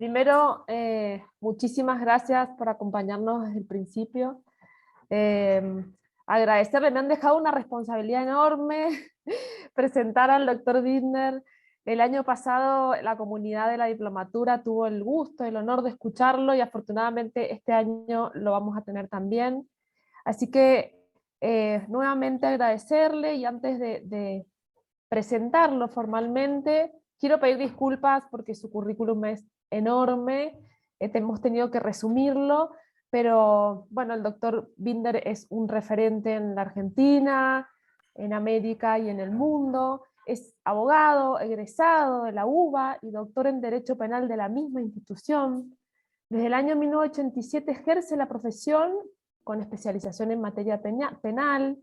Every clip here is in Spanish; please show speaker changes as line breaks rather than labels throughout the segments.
Primero, muchísimas gracias por acompañarnos desde el principio. Eh, Agradecerle, me han dejado una responsabilidad enorme presentar al doctor Binder. El año pasado la comunidad de la diplomatura tuvo el gusto, el honor de escucharlo y afortunadamente este año lo vamos a tener también. Así que nuevamente agradecerle y antes de presentarlo formalmente, quiero pedir disculpas porque su currículum es enorme, hemos tenido que resumirlo, pero bueno, el doctor Binder es un referente en la Argentina, en América y en el mundo, es abogado, egresado de la UBA y doctor en Derecho Penal de la misma institución. Desde el año 1987 ejerce la profesión con especialización en materia penal.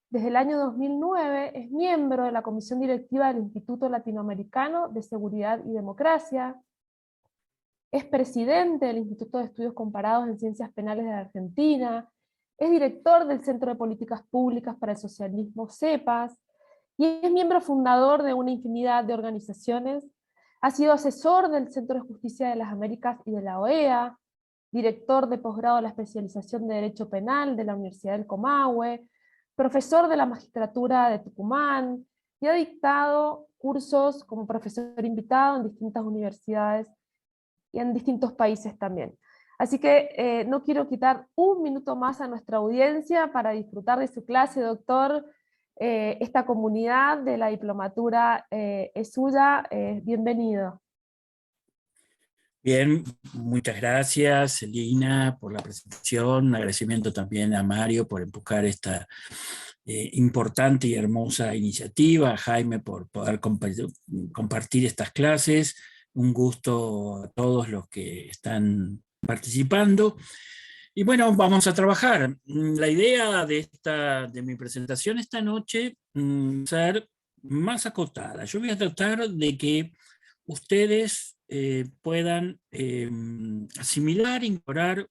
Desde el año 2009 es miembro de la Comisión Directiva del Instituto Latinoamericano de Seguridad y Democracia. Es presidente del Instituto de Estudios Comparados en Ciencias Penales de la Argentina. Es director del Centro de Políticas Públicas para el Socialismo, CEPAS. Y es miembro fundador de una infinidad de organizaciones. Ha sido asesor del Centro de Justicia de las Américas y de la OEA. Director de posgrado de la especialización de Derecho Penal de la Universidad del Comahue, profesor de la Magistratura de Tucumán, y ha dictado cursos como profesor invitado en distintas universidades y en distintos países también. Así que no quiero quitar un minuto más a nuestra audiencia para disfrutar de su clase, doctor. Esta comunidad de la diplomatura es suya, bienvenido.
Bien, muchas gracias, Celina, por la presentación. Un agradecimiento también a Mario por empujar esta importante y hermosa iniciativa, a Jaime por poder compartir estas clases. Un gusto a todos los que están participando. Y bueno, vamos a trabajar. La idea de mi presentación esta noche va a ser más acotada. Yo voy a tratar de que ustedes puedan asimilar, incorporar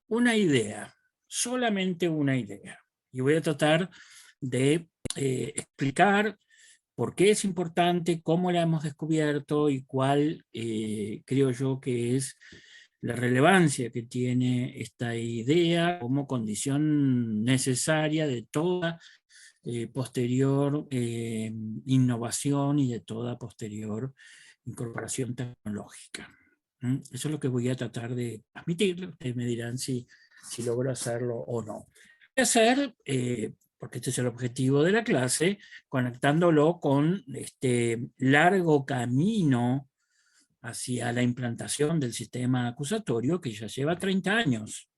una idea, solamente una idea. Y voy a tratar de explicar por qué es importante, cómo la hemos descubierto y cuál creo yo que es la relevancia que tiene esta idea como condición necesaria de toda posterior innovación y de toda posterior incorporación tecnológica. Eso es lo que voy a tratar de transmitir. Ustedes me dirán si logro hacerlo o no. Voy a hacer, porque este es el objetivo de la clase, conectándolo con este largo camino hacia la implantación del sistema acusatorio que ya lleva 30 años.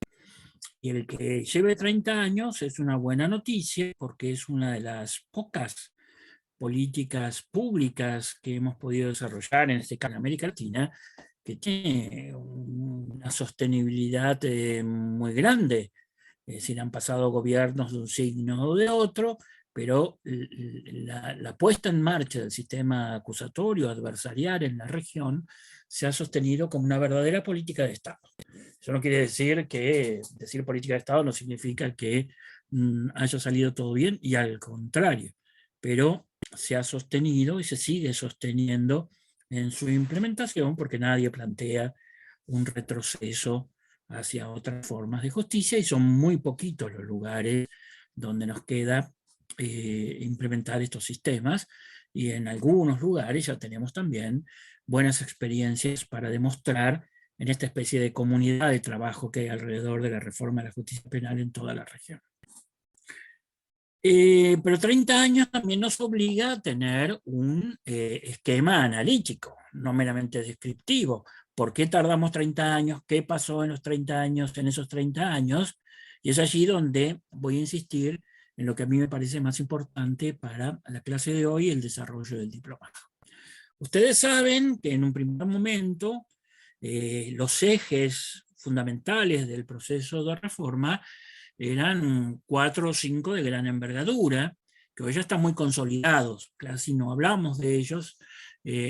Y el que lleve 30 años es una buena noticia porque es una de las pocas políticas públicas que hemos podido desarrollar, en este caso en América Latina, que tiene una sostenibilidad muy grande. Es decir, han pasado gobiernos de un signo o de otro, pero la puesta en marcha del sistema acusatorio adversarial en la región se ha sostenido como una verdadera política de Estado. Eso no quiere decir que decir política de Estado no significa que haya salido todo bien, y al contrario, pero se ha sostenido y se sigue sosteniendo en su implementación porque nadie plantea un retroceso hacia otras formas de justicia y son muy poquitos los lugares donde nos queda implementar estos sistemas, y en algunos lugares ya tenemos también buenas experiencias para demostrar en esta especie de comunidad de trabajo que hay alrededor de la reforma de la justicia penal en toda la región. Pero 30 años también nos obliga a tener un esquema analítico, no meramente descriptivo. ¿Por qué tardamos 30 años? ¿Qué pasó en los 30 años, en esos 30 años? Y es allí donde voy a insistir en lo que a mí me parece más importante para la clase de hoy, el desarrollo del diplomado. Ustedes saben que en un primer momento los ejes fundamentales del proceso de reforma eran 4 o 5 de gran envergadura, que hoy ya están muy consolidados, casi no hablamos de ellos,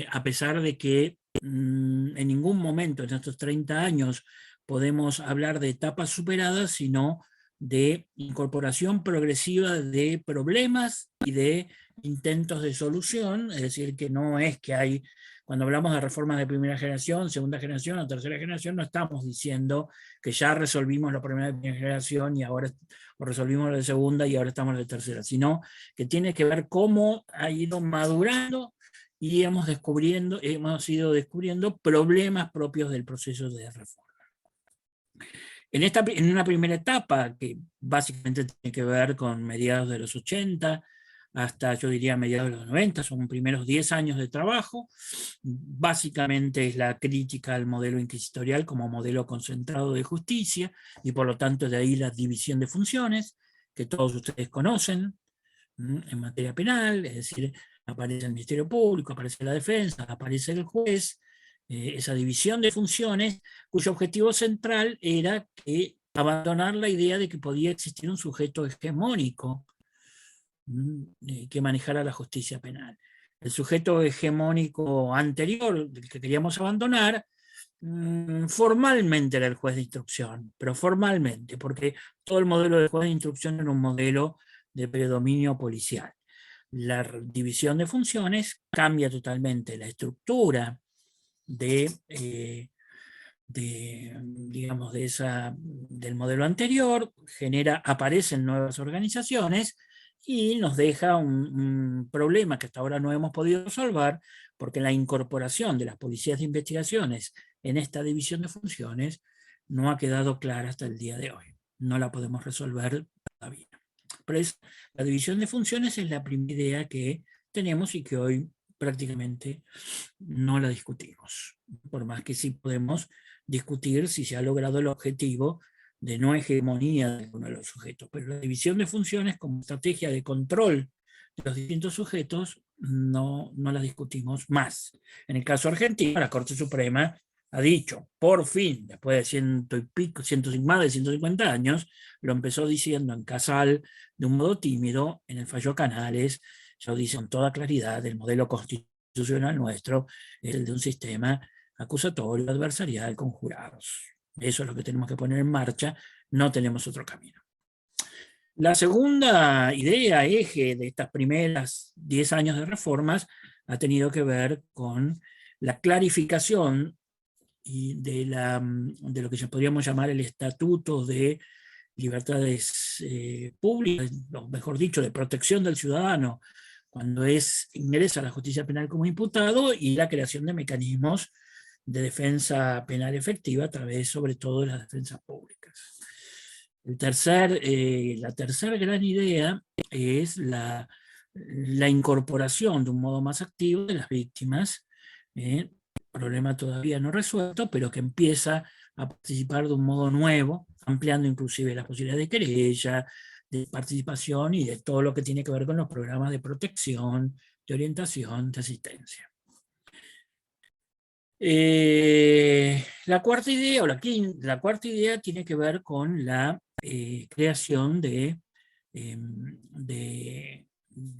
a pesar de que en ningún momento en estos 30 años podemos hablar de etapas superadas, sino de incorporación progresiva de problemas y de intentos de solución. Es decir, que no es que hay Cuando hablamos de reformas de primera generación, segunda generación o tercera generación, no estamos diciendo que ya resolvimos la primera generación y ahora o resolvimos la de segunda y ahora estamos en la tercera, sino que tiene que ver cómo ha ido madurando y hemos ido descubriendo problemas propios del proceso de reforma. En una primera etapa, que básicamente tiene que ver con mediados de los 80, hasta yo diría mediados de los 90, son primeros 10 años de trabajo, básicamente es la crítica al modelo inquisitorial como modelo concentrado de justicia, y por lo tanto de ahí la división de funciones, que todos ustedes conocen en materia penal, es decir, aparece el Ministerio Público, aparece la defensa, aparece el juez, esa división de funciones, cuyo objetivo central era abandonar la idea de que podía existir un sujeto hegemónico que manejara la justicia penal. El sujeto hegemónico anterior, del que queríamos abandonar, formalmente era el juez de instrucción, pero formalmente, porque todo el modelo del juez de instrucción era un modelo de predominio policial. La división de funciones cambia totalmente la estructura digamos, del modelo anterior, aparecen nuevas organizaciones y nos deja un problema que hasta ahora no hemos podido resolver, porque la incorporación de las policías de investigaciones en esta división de funciones no ha quedado clara hasta el día de hoy. No la podemos resolver todavía. Pero la división de funciones es la primera idea que tenemos y que hoy prácticamente no la discutimos, por más que sí podemos discutir si se ha logrado el objetivo de no hegemonía de uno de los sujetos, pero la división de funciones como estrategia de control de los distintos sujetos no la discutimos más. En el caso argentino, la Corte Suprema ha dicho, por fin, después de más de 150 años, lo empezó diciendo en Casal de un modo tímido, en el fallo Canales, ya lo dice con toda claridad, el modelo constitucional nuestro es el de un sistema acusatorio adversarial con jurados. Eso es lo que tenemos que poner en marcha, no tenemos otro camino. La segunda idea, eje de estas primeras 10 años de reformas, ha tenido que ver con la clarificación de lo que podríamos llamar el estatuto de libertades públicas, o mejor dicho, de protección del ciudadano cuando ingresa a la justicia penal como imputado, y la creación de mecanismos de defensa penal efectiva a través sobre todo de las defensas públicas. La tercera gran idea es la incorporación de un modo más activo de las víctimas, problema todavía no resuelto, pero que empieza a participar de un modo nuevo, ampliando inclusive las posibilidades de querella, de participación y de todo lo que tiene que ver con los programas de protección, de orientación, de asistencia. La cuarta idea tiene que ver con la creación de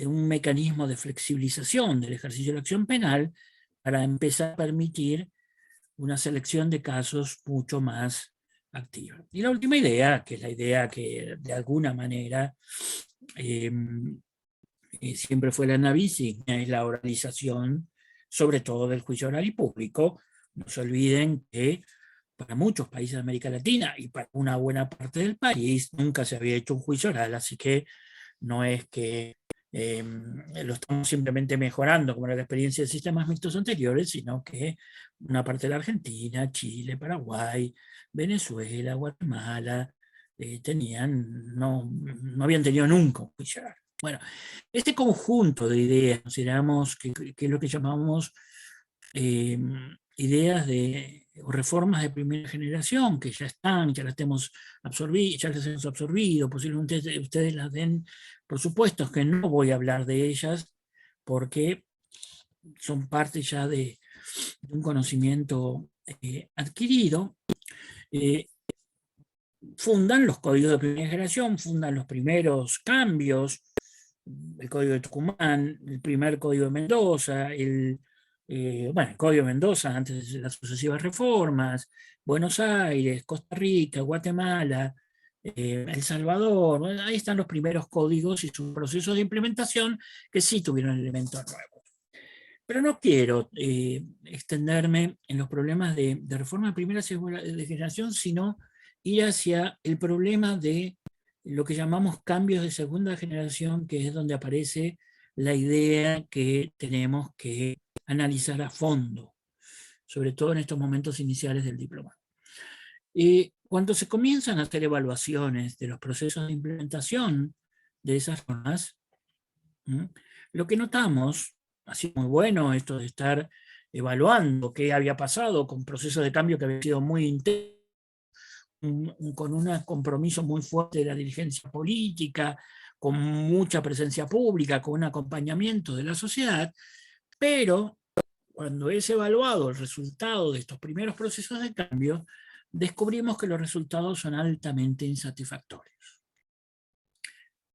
un mecanismo de flexibilización del ejercicio de la acción penal para empezar a permitir una selección de casos mucho más activa. Y la última idea, que es la idea que de alguna manera siempre fue la navisigna, es la oralización, sobre todo del juicio oral y público. No se olviden que para muchos países de América Latina y para una buena parte del país nunca se había hecho un juicio oral, así que no es que lo estamos simplemente mejorando como era la experiencia de sistemas mixtos anteriores, sino que una parte de la Argentina, Chile, Paraguay, Venezuela, Guatemala, no habían tenido nunca un juicio oral. Bueno, este conjunto de ideas, consideramos que es lo que llamamos ideas o reformas de primera generación, que ya están, ya las hemos absorbido, posiblemente ustedes las den por supuesto que no voy a hablar de ellas, porque son parte ya de un conocimiento adquirido. Fundan los códigos de primera generación, fundan los primeros cambios, el Código de Tucumán, el primer Código de Mendoza, el Código de Mendoza antes de las sucesivas reformas, Buenos Aires, Costa Rica, Guatemala, El Salvador. Ahí están los primeros códigos y sus procesos de implementación que sí tuvieron elementos nuevos. Pero no quiero extenderme en los problemas de reforma de primera de generación, sino ir hacia el problema de lo que llamamos cambios de segunda generación, que es donde aparece la idea que tenemos que analizar a fondo, sobre todo en estos momentos iniciales del diplomado. Cuando se comienzan a hacer evaluaciones de los procesos de implementación de esas normas, lo que notamos, así muy bueno esto de estar evaluando qué había pasado con procesos de cambio que habían sido muy intensos, con un compromiso muy fuerte de la dirigencia política, con mucha presencia pública, con un acompañamiento de la sociedad, pero cuando es evaluado el resultado de estos primeros procesos de cambio, descubrimos que los resultados son altamente insatisfactorios.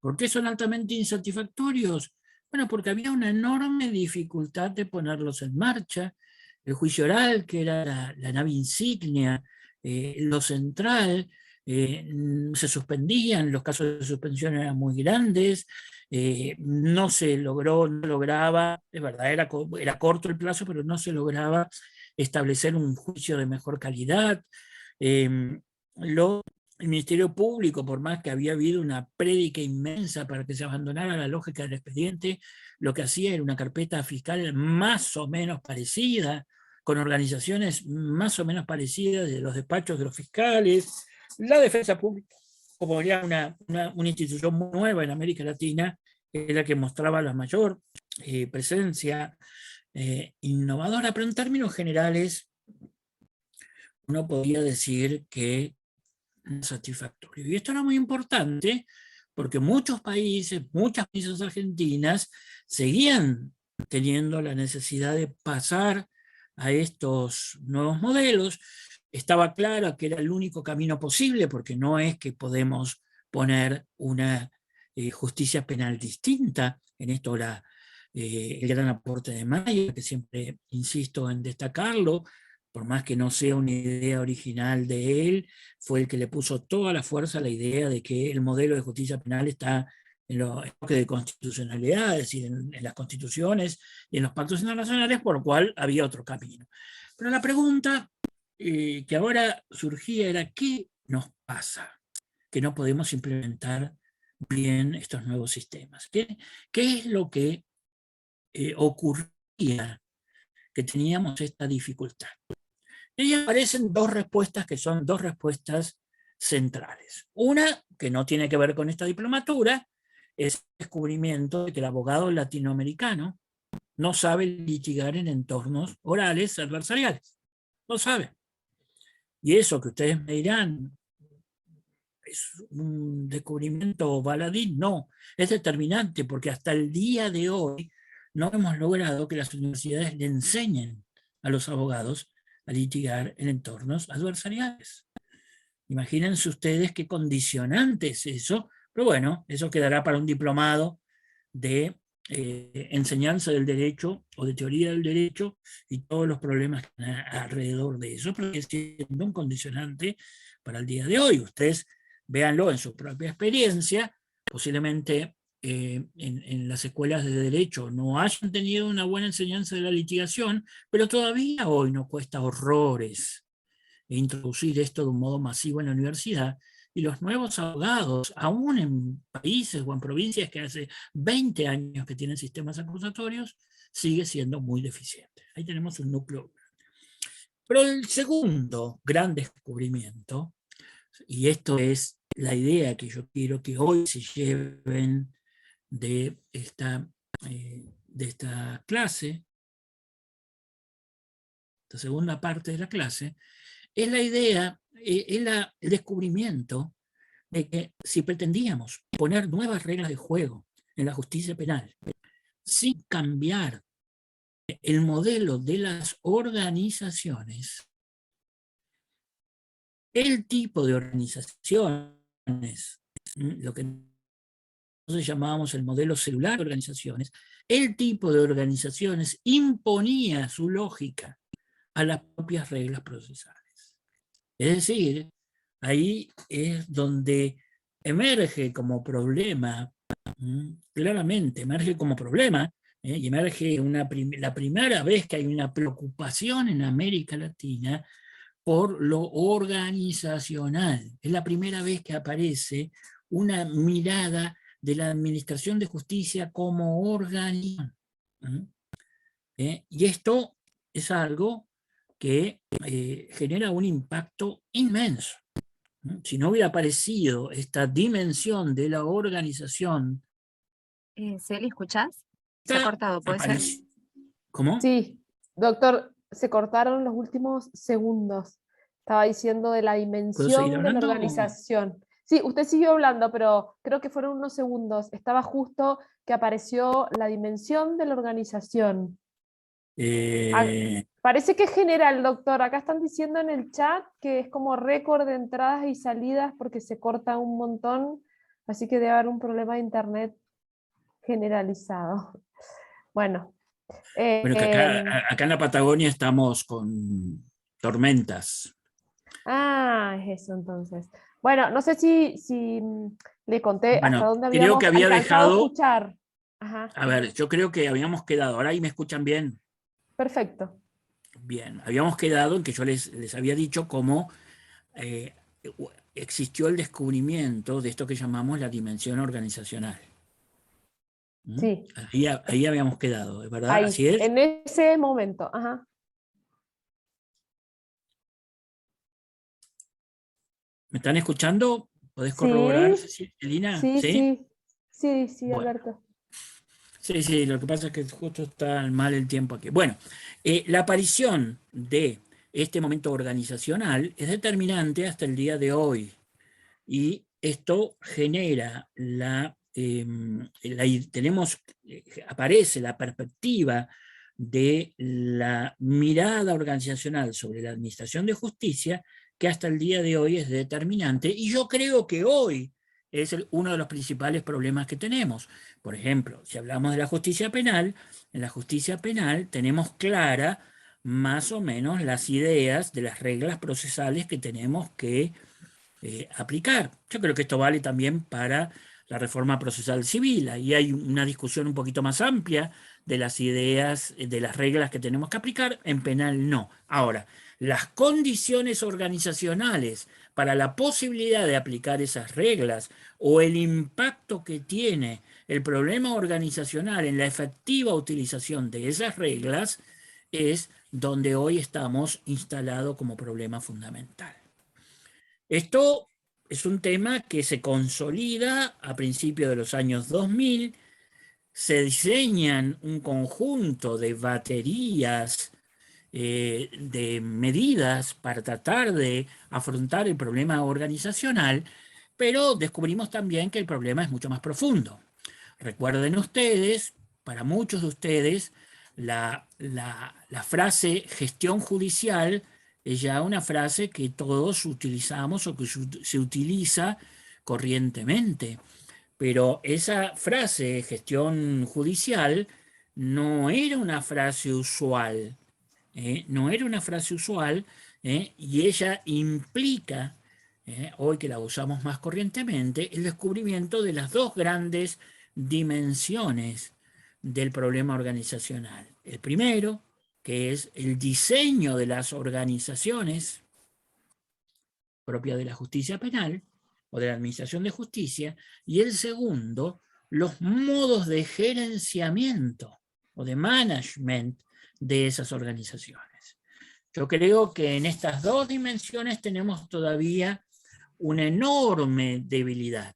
¿Por qué son altamente insatisfactorios? Bueno, porque había una enorme dificultad de ponerlos en marcha. El juicio oral, que era la nave insignia, lo central, se suspendían, los casos de suspensión eran muy grandes, no se lograba, es verdad, era corto el plazo, pero no se lograba establecer un juicio de mejor calidad. El Ministerio Público, por más que había habido una prédica inmensa para que se abandonara la lógica del expediente, lo que hacía era una carpeta fiscal más o menos parecida, con organizaciones más o menos parecidas de los despachos de los fiscales. La defensa pública, como era una institución muy nueva en América Latina, era que mostraba la mayor presencia innovadora, pero en términos generales uno podía decir que satisfactorio. Y esto era muy importante porque muchos países, muchas países argentinas, seguían teniendo la necesidad de pasar a estos nuevos modelos. Estaba claro que era el único camino posible, porque no es que podemos poner una justicia penal distinta. En esto el gran aporte de Mayo, que siempre insisto en destacarlo, por más que no sea una idea original de él, fue el que le puso toda la fuerza a la idea de que el modelo de justicia penal está en los enfoques de constitucionalidad, es decir, en las constituciones y en los pactos internacionales, por lo cual había otro camino. Pero la pregunta que ahora surgía era: ¿qué nos pasa que no podemos implementar bien estos nuevos sistemas? ¿Qué es lo que ocurría que teníamos esta dificultad? Y ahí aparecen dos respuestas que son dos respuestas centrales. Una, que no tiene que ver con esta diplomatura, es el descubrimiento de que el abogado latinoamericano no sabe litigar en entornos orales adversariales. No sabe. Y eso que ustedes me dirán, ¿es un descubrimiento baladí? No, es determinante, porque hasta el día de hoy no hemos logrado que las universidades le enseñen a los abogados a litigar en entornos adversariales. Imagínense ustedes qué condicionante es eso, pero bueno, eso quedará para un diplomado de enseñanza del derecho o de teoría del derecho y todos los problemas alrededor de eso, pero es siendo un condicionante para el día de hoy. Ustedes véanlo en su propia experiencia, posiblemente en las escuelas de derecho no hayan tenido una buena enseñanza de la litigación, pero todavía hoy nos cuesta horrores introducir esto de un modo masivo en la universidad, y los nuevos abogados, aún en países o en provincias que hace 20 años que tienen sistemas acusatorios, sigue siendo muy deficiente. Ahí tenemos un núcleo. Pero el segundo gran descubrimiento, y esto es la idea que yo quiero que hoy se lleven de esta clase, esta segunda parte de la clase, es la idea, el descubrimiento de que si pretendíamos poner nuevas reglas de juego en la justicia penal sin cambiar el modelo de las organizaciones, el tipo de organizaciones, lo que nosotros llamábamos el modelo celular de organizaciones, el tipo de organizaciones imponía su lógica a las propias reglas procesales. Es decir, ahí es donde emerge como problema, claramente emerge como problema y emerge la primera vez que hay una preocupación en América Latina por lo organizacional. Es la primera vez que aparece una mirada de la Administración de Justicia como organización. Y esto es algo que genera un impacto inmenso. Si no hubiera aparecido esta dimensión de la organización.
Celi, ¿escuchás? Se ha cortado, ¿puede ser?
¿Cómo?
Sí, doctor, se cortaron los últimos segundos. Estaba diciendo de la
¿Puedo seguir
dimensión de la
hablando?
organización. Sí, usted siguió hablando, pero creo que fueron unos segundos. Estaba justo que apareció la dimensión de la organización. Parece que es general, doctor. Acá están diciendo en el chat que es como récord de entradas y salidas porque se corta un montón, así que debe haber un problema de internet generalizado. Bueno.
Bueno, que acá en la Patagonia estamos con tormentas.
Ah, es eso entonces. Bueno, no sé si le conté
Bueno,
hasta dónde
creo
habíamos
que había
alcanzado a
dejado.
escuchar. Ajá.
A ver, yo creo que habíamos quedado. ¿Ahora ahí me escuchan bien?
Perfecto.
Bien, habíamos quedado en que yo les había dicho cómo existió el descubrimiento de esto que llamamos la dimensión organizacional.
Sí.
Ahí habíamos quedado, ¿es verdad?
Ahí,
Así es.
en ese momento. Ajá.
¿Me están escuchando? ¿Podés corroborar,
Sí,
Elina?
sí,
¿Sí?
sí. Sí, sí,
Bueno.
Alberto.
Sí, lo que pasa es que justo está mal el tiempo aquí. Bueno, la aparición de este momento organizacional es determinante hasta el día de hoy. Y esto genera aparece la perspectiva de la mirada organizacional sobre la administración de justicia, que hasta el día de hoy es determinante, y yo creo que hoy es uno de los principales problemas que tenemos. Por ejemplo, si hablamos de la justicia penal, en la justicia penal tenemos clara más o menos las ideas de las reglas procesales que tenemos que aplicar. Yo creo que esto vale también para la reforma procesal civil. Ahí hay una discusión un poquito más amplia de las ideas, de las reglas que tenemos que aplicar, en penal no. Ahora, las condiciones organizacionales para la posibilidad de aplicar esas reglas o el impacto que tiene el problema organizacional en la efectiva utilización de esas reglas es donde hoy estamos instalados como problema fundamental. Esto es un tema que se consolida a principios de los años 2000, se diseñan un conjunto de baterías de medidas para tratar de afrontar el problema organizacional, pero descubrimos también que el problema es mucho más profundo. Recuerden ustedes, para muchos de ustedes, la frase gestión judicial es ya una frase que todos utilizamos o que se utiliza corrientemente. Pero esa frase, gestión judicial, no era una frase usual. No era una frase usual, y ella implica, hoy que la usamos más corrientemente, el descubrimiento de las dos grandes dimensiones del problema organizacional. El primero, que es el diseño de las organizaciones propia de la justicia penal o de la administración de justicia, y el segundo, los modos de gerenciamiento o de management de esas organizaciones. Yo creo que en estas dos dimensiones tenemos todavía una enorme debilidad.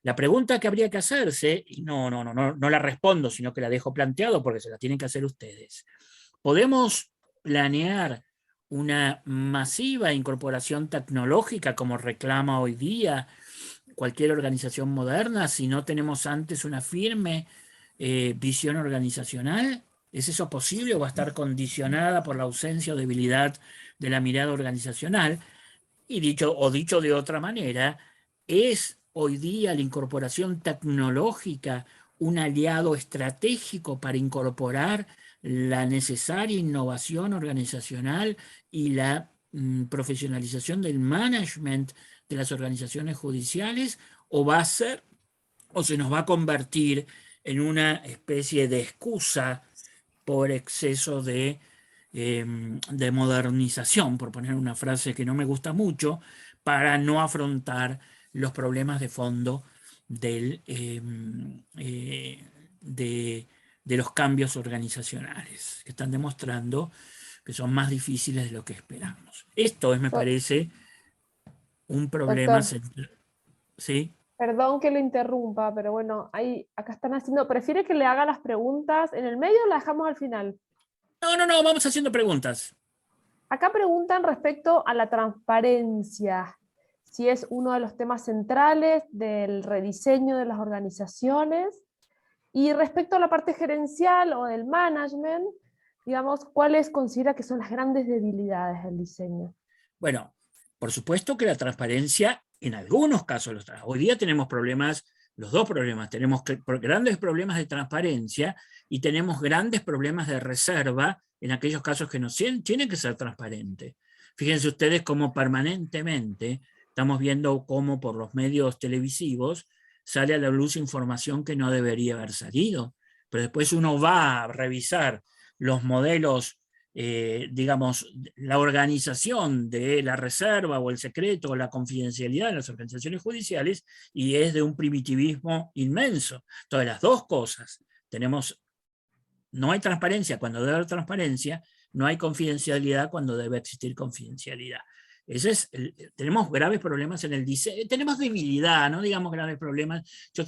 La pregunta que habría que hacerse, y no la respondo, sino que la dejo planteado porque se la tienen que hacer ustedes. ¿Podemos planear una masiva incorporación tecnológica como reclama hoy día cualquier organización moderna si no tenemos antes una firme visión organizacional? ¿Es eso posible o va a estar condicionada por la ausencia o debilidad de la mirada organizacional? Y dicho de otra manera, ¿es hoy día la incorporación tecnológica un aliado estratégico para incorporar la necesaria innovación organizacional y la profesionalización del management de las organizaciones judiciales, o va a ser, o se nos va a convertir en una especie de excusa por exceso de modernización, por poner una frase que no me gusta mucho, para no afrontar los problemas de fondo de los cambios organizacionales, que están demostrando que son más difíciles de lo que esperamos. Esto es, me parece, un problema
Doctor,
central. ¿Sí?
perdón que lo interrumpa, pero bueno, acá están haciendo, ¿prefiere que le haga las preguntas en el medio o la dejamos al final?
No, vamos haciendo preguntas.
Acá preguntan respecto a la transparencia, si es uno de los temas centrales del rediseño de las organizaciones, y respecto a la parte gerencial o del management, digamos, ¿cuáles considera que son las grandes debilidades del diseño?
Bueno, por supuesto que la transparencia, en algunos casos, hoy día tenemos problemas, los dos problemas, tenemos grandes problemas de transparencia y tenemos grandes problemas de reserva en aquellos casos que no tienen que ser transparentes. Fíjense ustedes cómo permanentemente estamos viendo cómo por los medios televisivos sale a la luz información que no debería haber salido, pero después uno va a revisar los modelos, digamos, la organización de la reserva o el secreto o la confidencialidad en las organizaciones judiciales, y es de un primitivismo inmenso. Entonces, las dos cosas, no hay transparencia cuando debe haber transparencia, no hay confidencialidad cuando debe existir confidencialidad. Tenemos graves problemas en el diseño, tenemos debilidad, no digamos graves problemas. Yo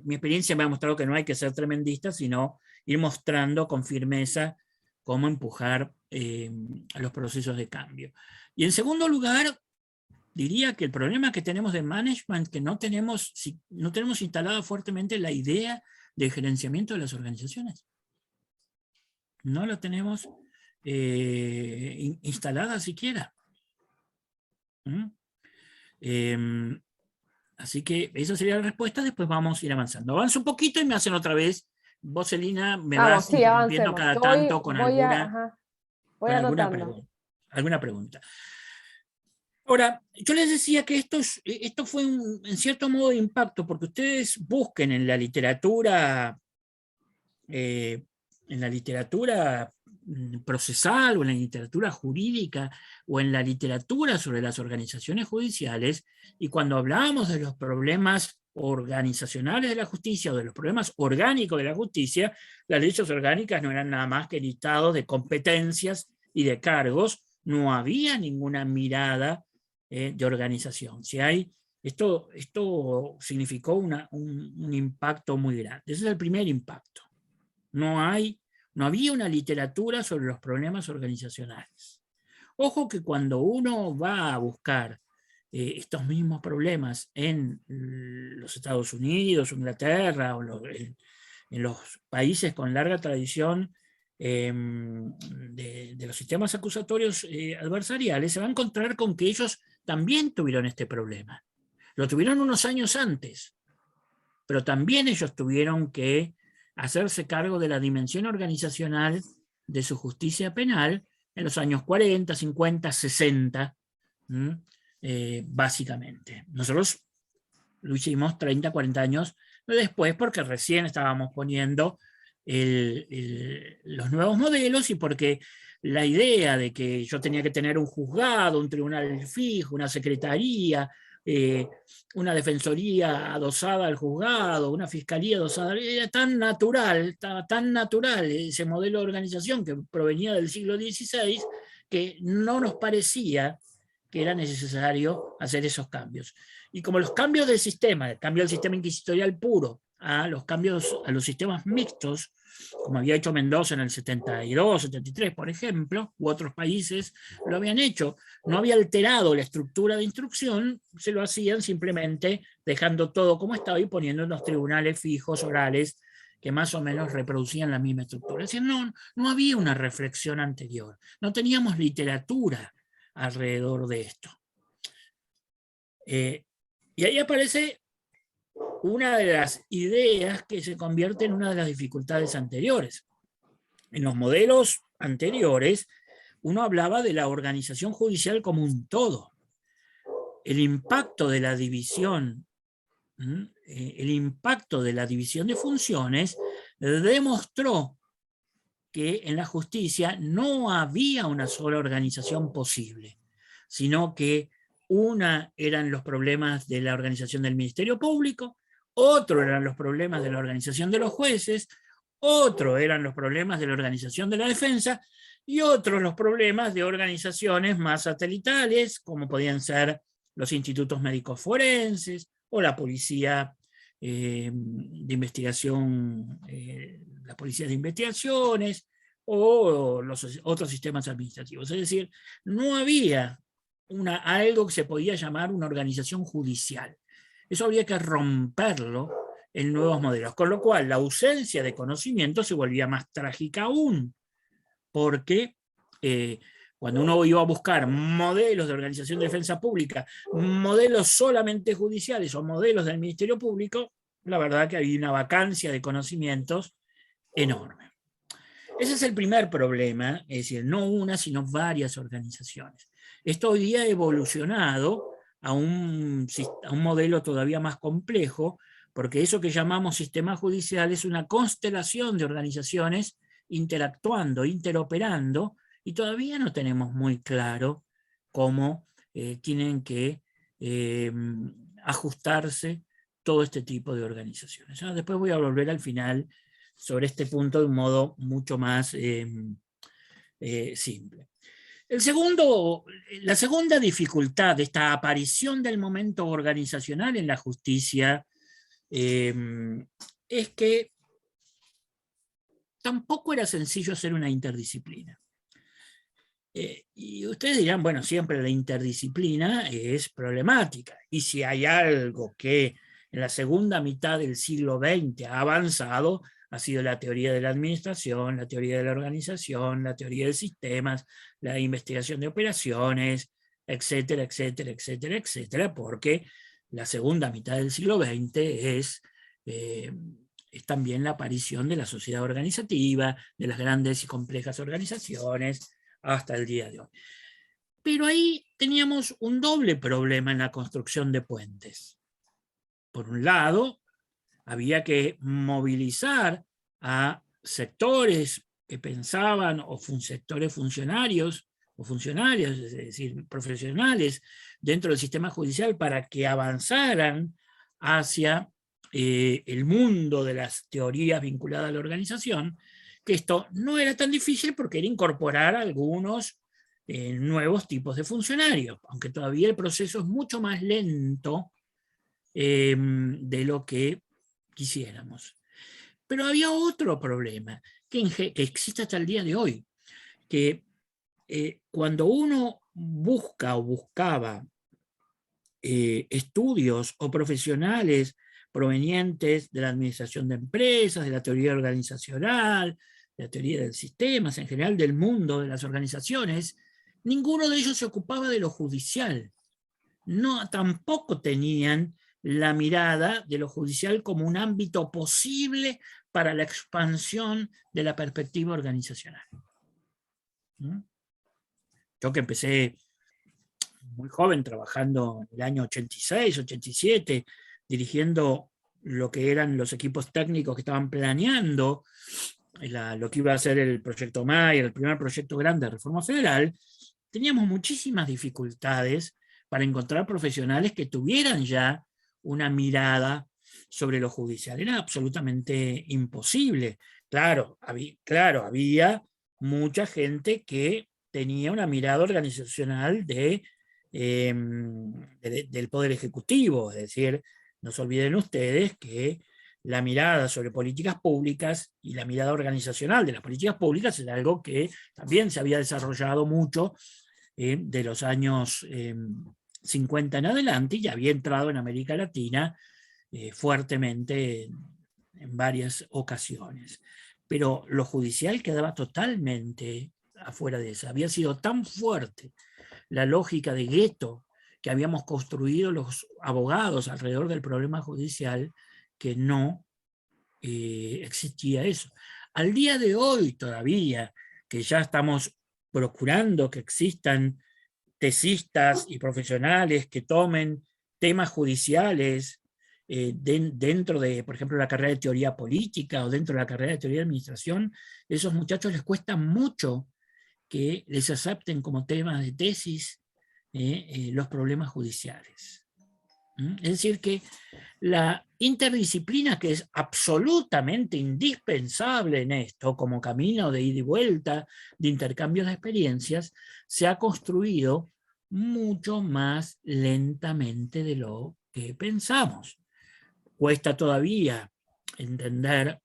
mi experiencia me ha mostrado que no hay que ser tremendista, sino ir mostrando con firmeza cómo empujar a los procesos de cambio. Y en segundo lugar, diría que el problema que tenemos de management, que no tenemos instalada fuertemente la idea de gerenciamiento de las organizaciones. No lo tenemos instalada siquiera. Así que esa sería la respuesta, después vamos a ir avanzando. Avanzo un poquito y me hacen otra vez. Vos, Celina, me vas
Sí,
interrumpiendo
avancemos.
cada
Yo
tanto con
voy anotando.
alguna pregunta. Ahora, yo les decía que esto fue en cierto modo de impacto, porque ustedes busquen en la literatura procesal o en la literatura jurídica o en la literatura sobre las organizaciones judiciales, y cuando hablábamos de los problemas organizacionales de la justicia o de los problemas orgánicos de la justicia, las leyes orgánicas no eran nada más que listados de competencias y de cargos, no había ninguna mirada de organización. Esto significó un impacto muy grande. Ese es el primer impacto. No había una literatura sobre los problemas organizacionales. Ojo que cuando uno va a buscar estos mismos problemas en los Estados Unidos, Inglaterra, o en los países con larga tradición de los sistemas acusatorios adversariales, se va a encontrar con que ellos también tuvieron este problema. Lo tuvieron unos años antes, pero también ellos tuvieron que hacerse cargo de la dimensión organizacional de su justicia penal en los años 40, 50, 60, básicamente. Nosotros lo hicimos 30, 40 años después, porque recién estábamos poniendo los nuevos modelos, y porque la idea de que yo tenía que tener un juzgado, un tribunal fijo, una secretaría, una defensoría adosada al juzgado, una fiscalía adosada, era tan natural, estaba tan natural ese modelo de organización que provenía del siglo XVI, que no nos parecía que era necesario hacer esos cambios. Y como los cambios del sistema, el cambio del sistema inquisitorial puro a los cambios a los sistemas mixtos, como había hecho Mendoza en el 72, 73, por ejemplo, u otros países lo habían hecho, no había alterado la estructura de instrucción, se lo hacían simplemente dejando todo como estaba y poniendo unos tribunales fijos, orales, que más o menos reproducían la misma estructura. Es decir, no había una reflexión anterior, no teníamos literatura alrededor de esto. Y ahí aparece una de las ideas que se convierte en una de las dificultades anteriores. En los modelos anteriores, uno hablaba de la organización judicial como un todo. El impacto de la división el impacto de la división de funciones demostró que en la justicia no había una sola organización posible, sino que una eran los problemas de la organización del Ministerio Público, otro eran los problemas de la organización de los jueces, otro eran los problemas de la organización de la defensa y otros los problemas de organizaciones más satelitales, como podían ser los institutos médicos forenses o la policía de investigación, la policía de investigaciones o los otros sistemas administrativos. Es decir, no había algo que se podía llamar una organización judicial. Eso habría que romperlo en nuevos modelos, con lo cual la ausencia de conocimiento se volvía más trágica aún, porque cuando uno iba a buscar modelos de organización de defensa pública, modelos solamente judiciales o modelos del Ministerio Público, la verdad que había una vacancia de conocimientos enorme. Ese es el primer problema, es decir, no una, sino varias organizaciones. Esto hoy día ha evolucionado a un modelo todavía más complejo, porque eso que llamamos sistema judicial es una constelación de organizaciones interactuando, interoperando, y todavía no tenemos muy claro cómo tienen que ajustarse todo este tipo de organizaciones. Después voy a volver al final sobre este punto de un modo mucho más simple. La segunda dificultad de esta aparición del momento organizacional en la justicia es que tampoco era sencillo hacer una interdisciplina. Y ustedes dirán, bueno, siempre la interdisciplina es problemática, y si hay algo que en la segunda mitad del siglo XX ha avanzado, ha sido la teoría de la administración, la teoría de la organización, la teoría de sistemas, la investigación de operaciones, etcétera, etcétera, etcétera, etcétera, porque la segunda mitad del siglo XX es también la aparición de la sociedad organizativa, de las grandes y complejas organizaciones, hasta el día de hoy. Pero ahí teníamos un doble problema en la construcción de puentes. Por un lado, había que movilizar a sectores que pensaban, o sectores funcionarios, o funcionarios, es decir, profesionales dentro del sistema judicial, para que avanzaran hacia el mundo de las teorías vinculadas a la organización, que esto no era tan difícil porque era incorporar algunos nuevos tipos de funcionarios, aunque todavía el proceso es mucho más lento de lo que quisiéramos. Pero había otro problema que existe hasta el día de hoy, que cuando uno busca o buscaba estudios o profesionales provenientes de la administración de empresas, de la teoría organizacional, de la teoría de sistemas, en general del mundo de las organizaciones, ninguno de ellos se ocupaba de lo judicial. No, tampoco tenían la mirada de lo judicial como un ámbito posible para la expansión de la perspectiva organizacional. Yo que empecé muy joven, trabajando en el año 86, 87, dirigiendo lo que eran los equipos técnicos que estaban planeando lo que iba a ser el proyecto Mayer, el primer proyecto grande de reforma federal, teníamos muchísimas dificultades para encontrar profesionales que tuvieran ya una mirada sobre lo judicial. Era absolutamente imposible. Claro, había mucha gente que tenía una mirada organizacional del Poder Ejecutivo, es decir, no se olviden ustedes que la mirada sobre políticas públicas y la mirada organizacional de las políticas públicas era algo que también se había desarrollado mucho de los años 50 en adelante, y había entrado en América Latina fuertemente en varias ocasiones. Pero lo judicial quedaba totalmente afuera de eso. Había sido tan fuerte la lógica de gueto que habíamos construido los abogados alrededor del problema judicial, que no existía eso. Al día de hoy todavía, que ya estamos procurando que existan tesistas y profesionales que tomen temas judiciales dentro de, por ejemplo, la carrera de teoría política o dentro de la carrera de teoría de administración, a esos muchachos les cuesta mucho que les acepten como temas de tesis los problemas judiciales. Es decir, que la interdisciplina, que es absolutamente indispensable en esto, como camino de ida y vuelta, de intercambios de experiencias, se ha construido mucho más lentamente de lo que pensamos. Cuesta todavía entender,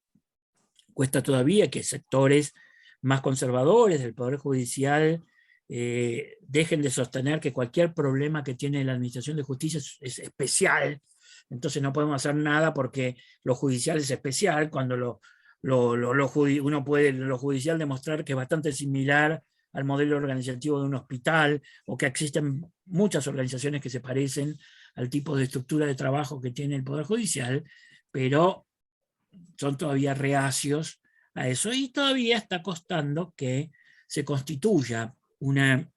cuesta todavía que sectores más conservadores del Poder Judicial dejen de sostener que cualquier problema que tiene la Administración de Justicia es especial, entonces no podemos hacer nada porque lo judicial es especial, cuando uno puede lo judicial demostrar que es bastante similar al modelo organizativo de un hospital, o que existen muchas organizaciones que se parecen al tipo de estructura de trabajo que tiene el Poder Judicial, pero son todavía reacios a eso, y todavía está costando que se constituya una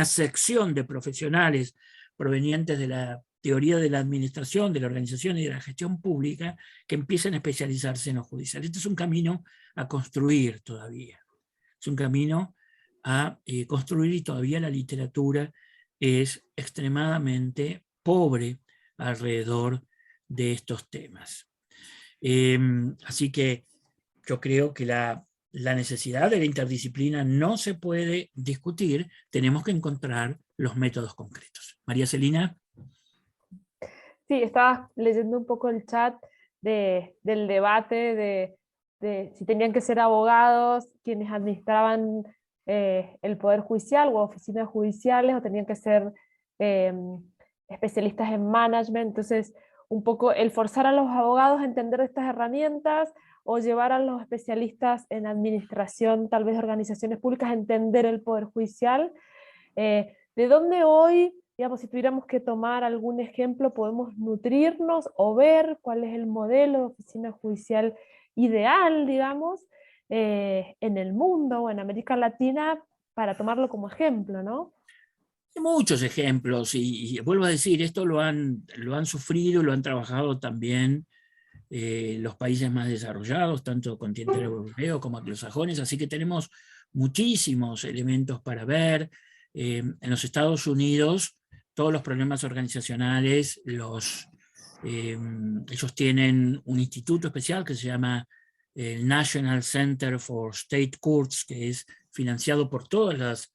sección de profesionales provenientes de la teoría de la administración, de la organización y de la gestión pública, que empiecen a especializarse en lo judicial. Este es un camino a construir todavía. Es un camino a construir, y todavía la literatura es extremadamente pobre alrededor de estos temas. Así que yo creo que la necesidad de la interdisciplina no se puede discutir, tenemos que encontrar los métodos concretos. María Celina.
Sí, estaba leyendo un poco el chat del debate de si tenían que ser abogados quienes administraban el Poder Judicial o oficinas judiciales, o tenían que ser especialistas en management. Entonces, un poco el forzar a los abogados a entender estas herramientas, o llevar a los especialistas en administración, tal vez de organizaciones públicas, a entender el Poder Judicial. ¿De dónde hoy, digamos, si tuviéramos que tomar algún ejemplo, podemos nutrirnos o ver cuál es el modelo de oficina judicial ideal, digamos, en el mundo o en América Latina, para tomarlo como ejemplo, ¿no?
Hay muchos ejemplos, y vuelvo a decir, esto lo han sufrido, lo han trabajado también los países más desarrollados, tanto continente europeo como anglosajones, así que tenemos muchísimos elementos para ver. En los Estados Unidos, todos los problemas organizacionales, ellos tienen un instituto especial que se llama el National Center for State Courts, que es financiado por todos los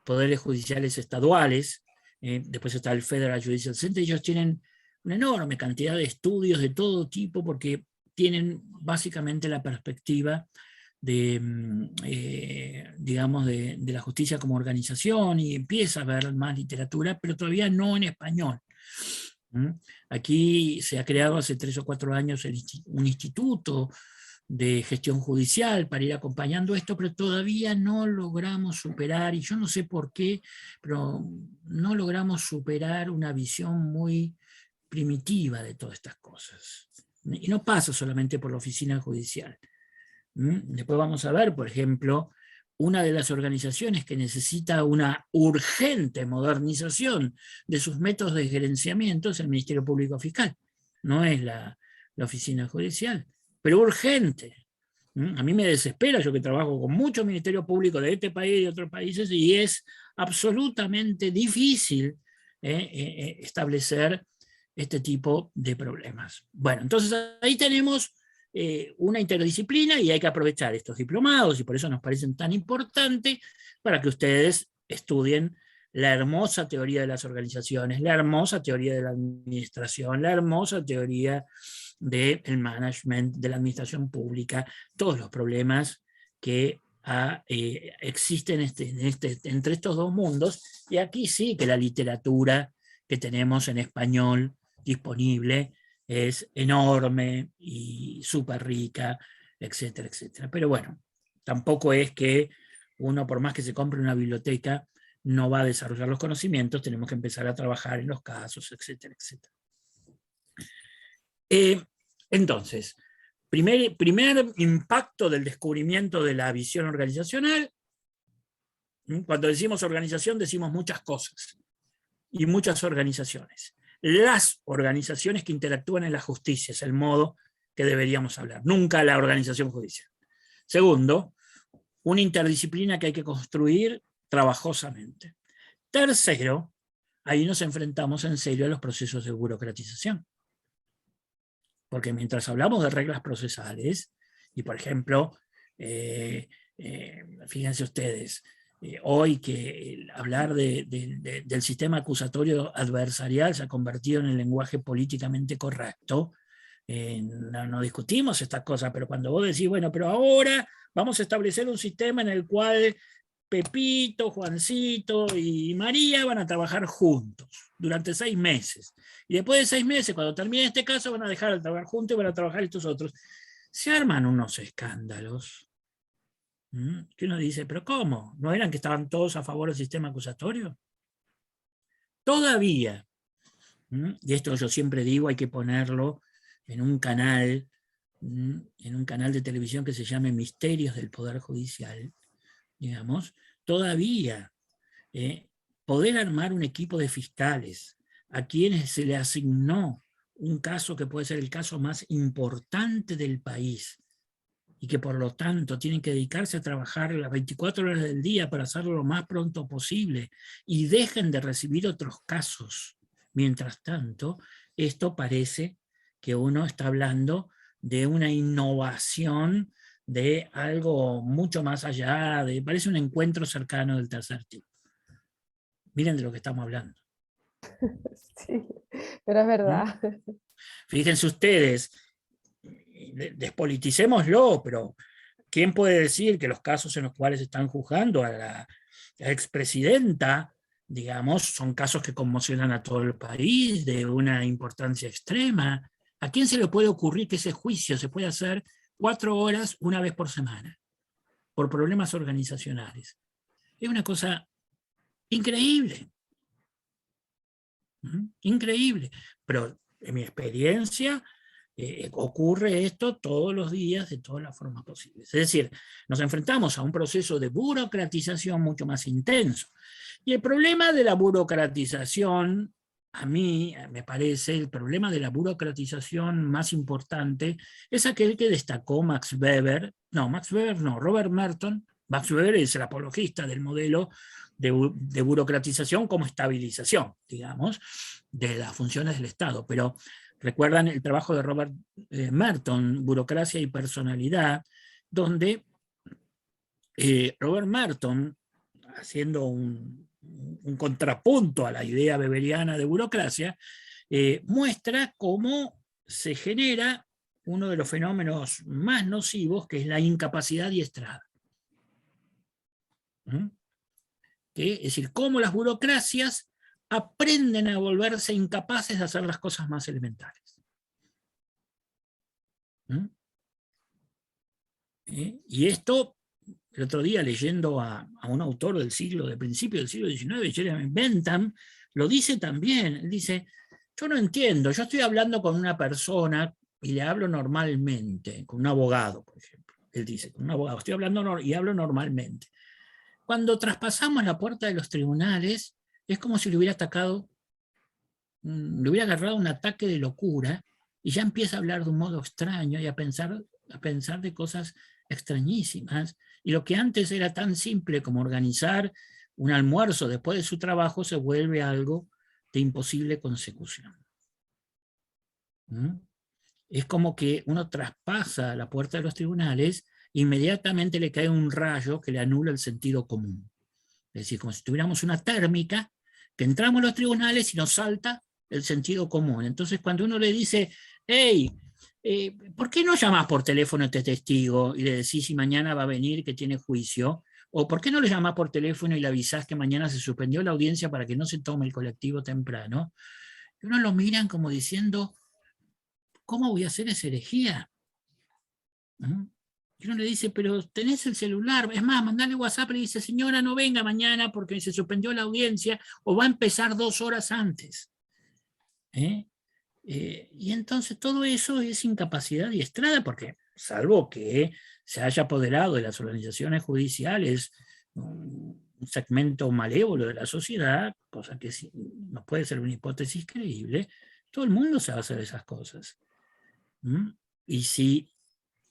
poderes judiciales estaduales. Después está el Federal Judicial Center. Ellos tienen una enorme cantidad de estudios de todo tipo, porque tienen básicamente la perspectiva de, digamos, de la justicia como organización, y empieza a haber más literatura, pero todavía no en español. Aquí se ha creado hace 3 o 4 años un instituto de gestión judicial para ir acompañando esto, pero todavía no logramos superar, y yo no sé por qué, pero no logramos superar una visión muy primitiva de todas estas cosas. Y no pasa solamente por la oficina judicial. Después vamos a ver, por ejemplo, una de las organizaciones que necesita una urgente modernización de sus métodos de gerenciamiento es el Ministerio Público Fiscal, no es la oficina judicial, pero urgente. A mí me desespera, yo que trabajo con muchos ministerios públicos de este país y de otros países, y es absolutamente difícil establecer este tipo de problemas. Bueno, entonces ahí tenemos una interdisciplina, y hay que aprovechar estos diplomados, y por eso nos parecen tan importantes, para que ustedes estudien la hermosa teoría de las organizaciones, la hermosa teoría de la administración, la hermosa teoría del management, de la administración pública, todos los problemas que existen entre estos dos mundos. Y aquí sí que la literatura que tenemos en español disponible es enorme y súper rica, etcétera, etcétera. Pero bueno, tampoco es que uno, por más que se compre una biblioteca, no va a desarrollar los conocimientos, tenemos que empezar a trabajar en los casos, etcétera, etcétera. Entonces, primer impacto del descubrimiento de la visión organizacional. Cuando decimos organización, decimos muchas cosas y muchas organizaciones. las organizaciones que interactúan en la justicia, es el modo que deberíamos hablar, nunca la organización judicial. Segundo, una interdisciplina que hay que construir trabajosamente. Tercero, ahí nos enfrentamos en serio a los procesos de burocratización. Porque mientras hablamos de reglas procesales, y por ejemplo, fíjense ustedes, hoy que hablar del sistema acusatorio adversarial se ha convertido en el lenguaje políticamente correcto, no discutimos estas cosas, pero cuando vos decís, bueno, pero ahora vamos a establecer un sistema en el cual Pepito, Juancito y María van a trabajar juntos durante 6 meses. Y después de 6 meses, cuando termine este caso, van a dejar de trabajar juntos y van a trabajar estos otros. Se arman unos escándalos. Que uno dice, ¿pero cómo? ¿No eran que estaban todos a favor del sistema acusatorio? Todavía, y esto yo siempre digo, hay que ponerlo en un canal de televisión que se llame Misterios del Poder Judicial, digamos, todavía poder armar un equipo de fiscales a quienes se le asignó un caso que puede ser el caso más importante del país y que por lo tanto tienen que dedicarse a trabajar las 24 horas del día para hacerlo lo más pronto posible y dejen de recibir otros casos. Mientras tanto, esto parece que uno está hablando de una innovación, de algo mucho más allá, parece un encuentro cercano del tercer tipo. Miren de lo que estamos hablando.
Sí, pero es verdad.
Fíjense ustedes, despoliticémoslo, pero ¿quién puede decir que los casos en los cuales están juzgando a la expresidenta, digamos, son casos que conmocionan a todo el país, de una importancia extrema? ¿A quién se le puede ocurrir que ese juicio se puede hacer 4 horas una vez por semana, por problemas organizacionales? Es una cosa increíble. Increíble. Pero en mi experiencia ocurre esto todos los días de todas las formas posibles. Es decir, nos enfrentamos a un proceso de burocratización mucho más intenso. Y el problema de la burocratización, a mí me parece, el problema de la burocratización más importante es aquel que destacó Robert Merton. Max Weber es el apologista del modelo de burocratización como estabilización, digamos, de las funciones del Estado. Pero recuerdan el trabajo de Robert Merton, Burocracia y Personalidad, donde Robert Merton, haciendo un contrapunto a la idea weberiana de burocracia, muestra cómo se genera uno de los fenómenos más nocivos, que es la incapacidad diestrada. Es decir, cómo las burocracias aprenden a volverse incapaces de hacer las cosas más elementales. Y esto, el otro día leyendo a un autor de principio del siglo XIX, Jeremy Bentham, lo dice también. Él dice, yo no entiendo, yo estoy hablando con una persona y le hablo normalmente, con un abogado, por ejemplo. Él dice, con un abogado, estoy hablando y hablo normalmente. Cuando traspasamos la puerta de los tribunales, es como si le hubiera agarrado un ataque de locura y ya empieza a hablar de un modo extraño y a pensar de cosas extrañísimas. Y lo que antes era tan simple como organizar un almuerzo después de su trabajo se vuelve algo de imposible consecución. Es como que uno traspasa la puerta de los tribunales, inmediatamente le cae un rayo que le anula el sentido común. Es decir, como si tuviéramos una térmica, que entramos a los tribunales y nos salta el sentido común. Entonces, cuando uno le dice, hey, ¿por qué no llamás por teléfono a este testigo y le decís si mañana va a venir, que tiene juicio? ¿O por qué no le llamás por teléfono y le avisás que mañana se suspendió la audiencia para que no se tome el colectivo temprano? Y uno lo miran como diciendo, ¿cómo voy a hacer esa herejía? Y uno le dice, pero tenés el celular, es más, mandale WhatsApp y le dice, señora, no venga mañana porque se suspendió la audiencia o va a empezar 2 horas antes. Y entonces todo eso es incapacidad diestrada, porque salvo que se haya apoderado de las organizaciones judiciales un segmento malévolo de la sociedad, cosa que no puede ser una hipótesis creíble, todo el mundo sabe hacer esas cosas. Y si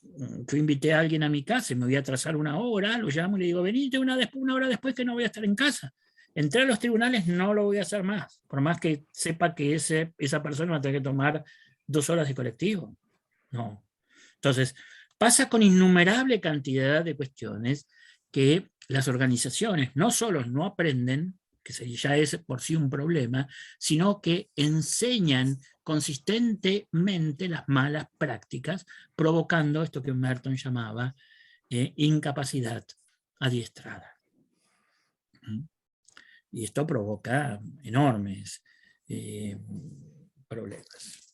yo invité a alguien a mi casa y me voy a atrasar una hora, lo llamo y le digo, venite una hora después que no voy a estar en casa. Entrar a los tribunales no lo voy a hacer más, por más que sepa que esa persona va a tener que tomar 2 horas de colectivo. No. Entonces, pasa con innumerable cantidad de cuestiones que las organizaciones no solo no aprenden, que ya es por sí un problema, sino que enseñan consistentemente las malas prácticas, provocando esto que Merton llamaba incapacidad adiestrada. Y esto provoca enormes problemas.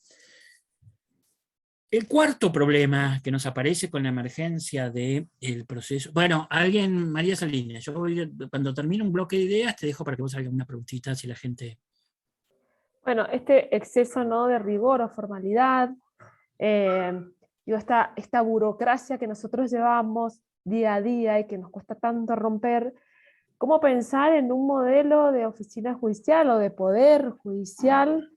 El cuarto problema que nos aparece con la emergencia del proceso... Bueno, María Salinas, cuando termine un bloque de ideas te dejo para que vos hagas una preguntita si la gente...
Bueno, este exceso, ¿no?, de rigor o formalidad, esta burocracia que nosotros llevamos día a día y que nos cuesta tanto romper, ¿cómo pensar en un modelo de oficina judicial o de poder judicial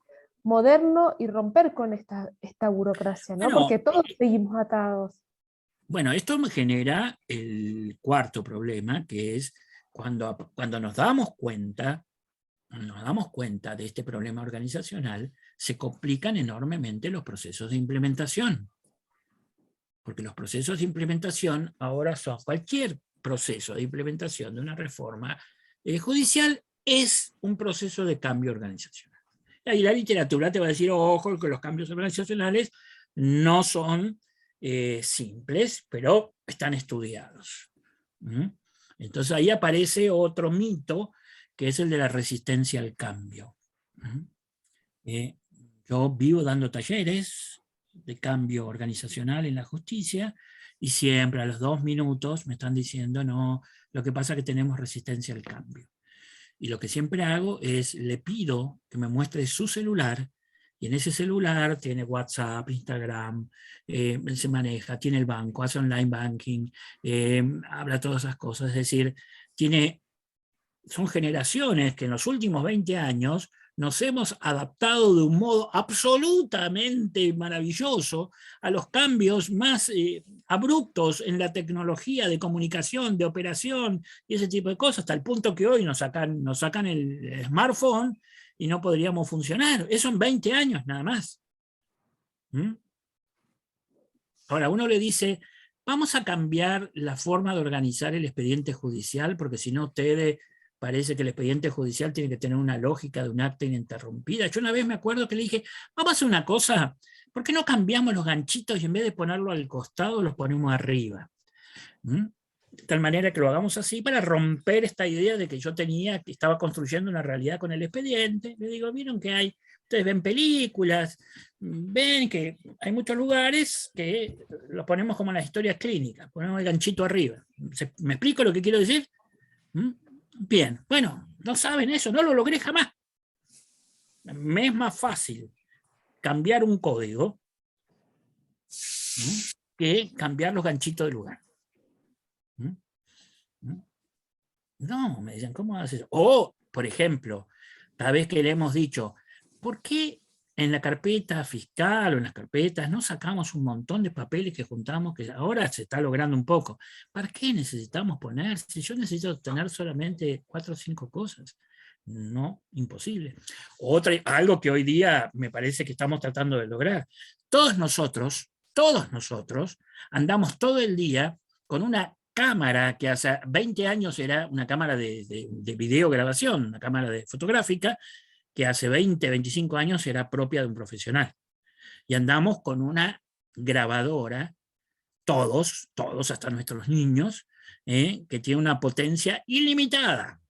moderno y romper con esta burocracia, ¿no?
Bueno,
porque todos seguimos atados?
Bueno, esto me genera el cuarto problema, que es cuando nos damos cuenta de este problema organizacional, se complican enormemente los procesos de implementación. Porque los procesos de implementación ahora son cualquier proceso de implementación de una reforma judicial es un proceso de cambio organizacional. Y la literatura te va a decir, ojo, que los cambios organizacionales no son simples, pero están estudiados. Entonces ahí aparece otro mito, que es el de la resistencia al cambio. Yo vivo dando talleres de cambio organizacional en la justicia, y siempre a los 2 minutos me están diciendo, no, lo que pasa es que tenemos resistencia al cambio. Y lo que siempre hago es, le pido que me muestre su celular, y en ese celular tiene WhatsApp, Instagram, se maneja, tiene el banco, hace online banking, habla todas esas cosas, es decir, son generaciones que en los últimos 20 años nos hemos adaptado de un modo absolutamente maravilloso a los cambios más abruptos en la tecnología de comunicación, de operación y ese tipo de cosas, hasta el punto que hoy nos sacan el smartphone y no podríamos funcionar. Eso en 20 años nada más. Ahora, uno le dice, vamos a cambiar la forma de organizar el expediente judicial, porque si no ustedes... Parece que el expediente judicial tiene que tener una lógica de un acta ininterrumpida. Yo una vez me acuerdo que le dije, vamos a hacer una cosa, ¿por qué no cambiamos los ganchitos y en vez de ponerlo al costado, los ponemos arriba? De tal manera que lo hagamos así para romper esta idea de que yo que estaba construyendo una realidad con el expediente. Le digo, vieron que ustedes ven películas, ven que hay muchos lugares que los ponemos como en las historias clínicas, ponemos el ganchito arriba. ¿Me explico lo que quiero decir? Bien, bueno, no saben eso, no lo logré jamás. Me es más fácil cambiar un código que cambiar los ganchitos del lugar. No, me dicen, ¿cómo haces eso? O, por ejemplo, cada vez que le hemos dicho, ¿por qué en la carpeta fiscal o en las carpetas no sacamos un montón de papeles que juntamos, que ahora se está logrando un poco? ¿Para qué necesitamos poner? Si yo necesito tener solamente 4 o 5 cosas. No, imposible. Algo que hoy día me parece que estamos tratando de lograr. Todos nosotros andamos todo el día con una cámara que hace 20 años era una cámara de videograbación, una cámara fotográfica, que hace 20, 25 años era propia de un profesional. Y andamos con una grabadora, todos, hasta nuestros niños, que tiene una potencia ilimitada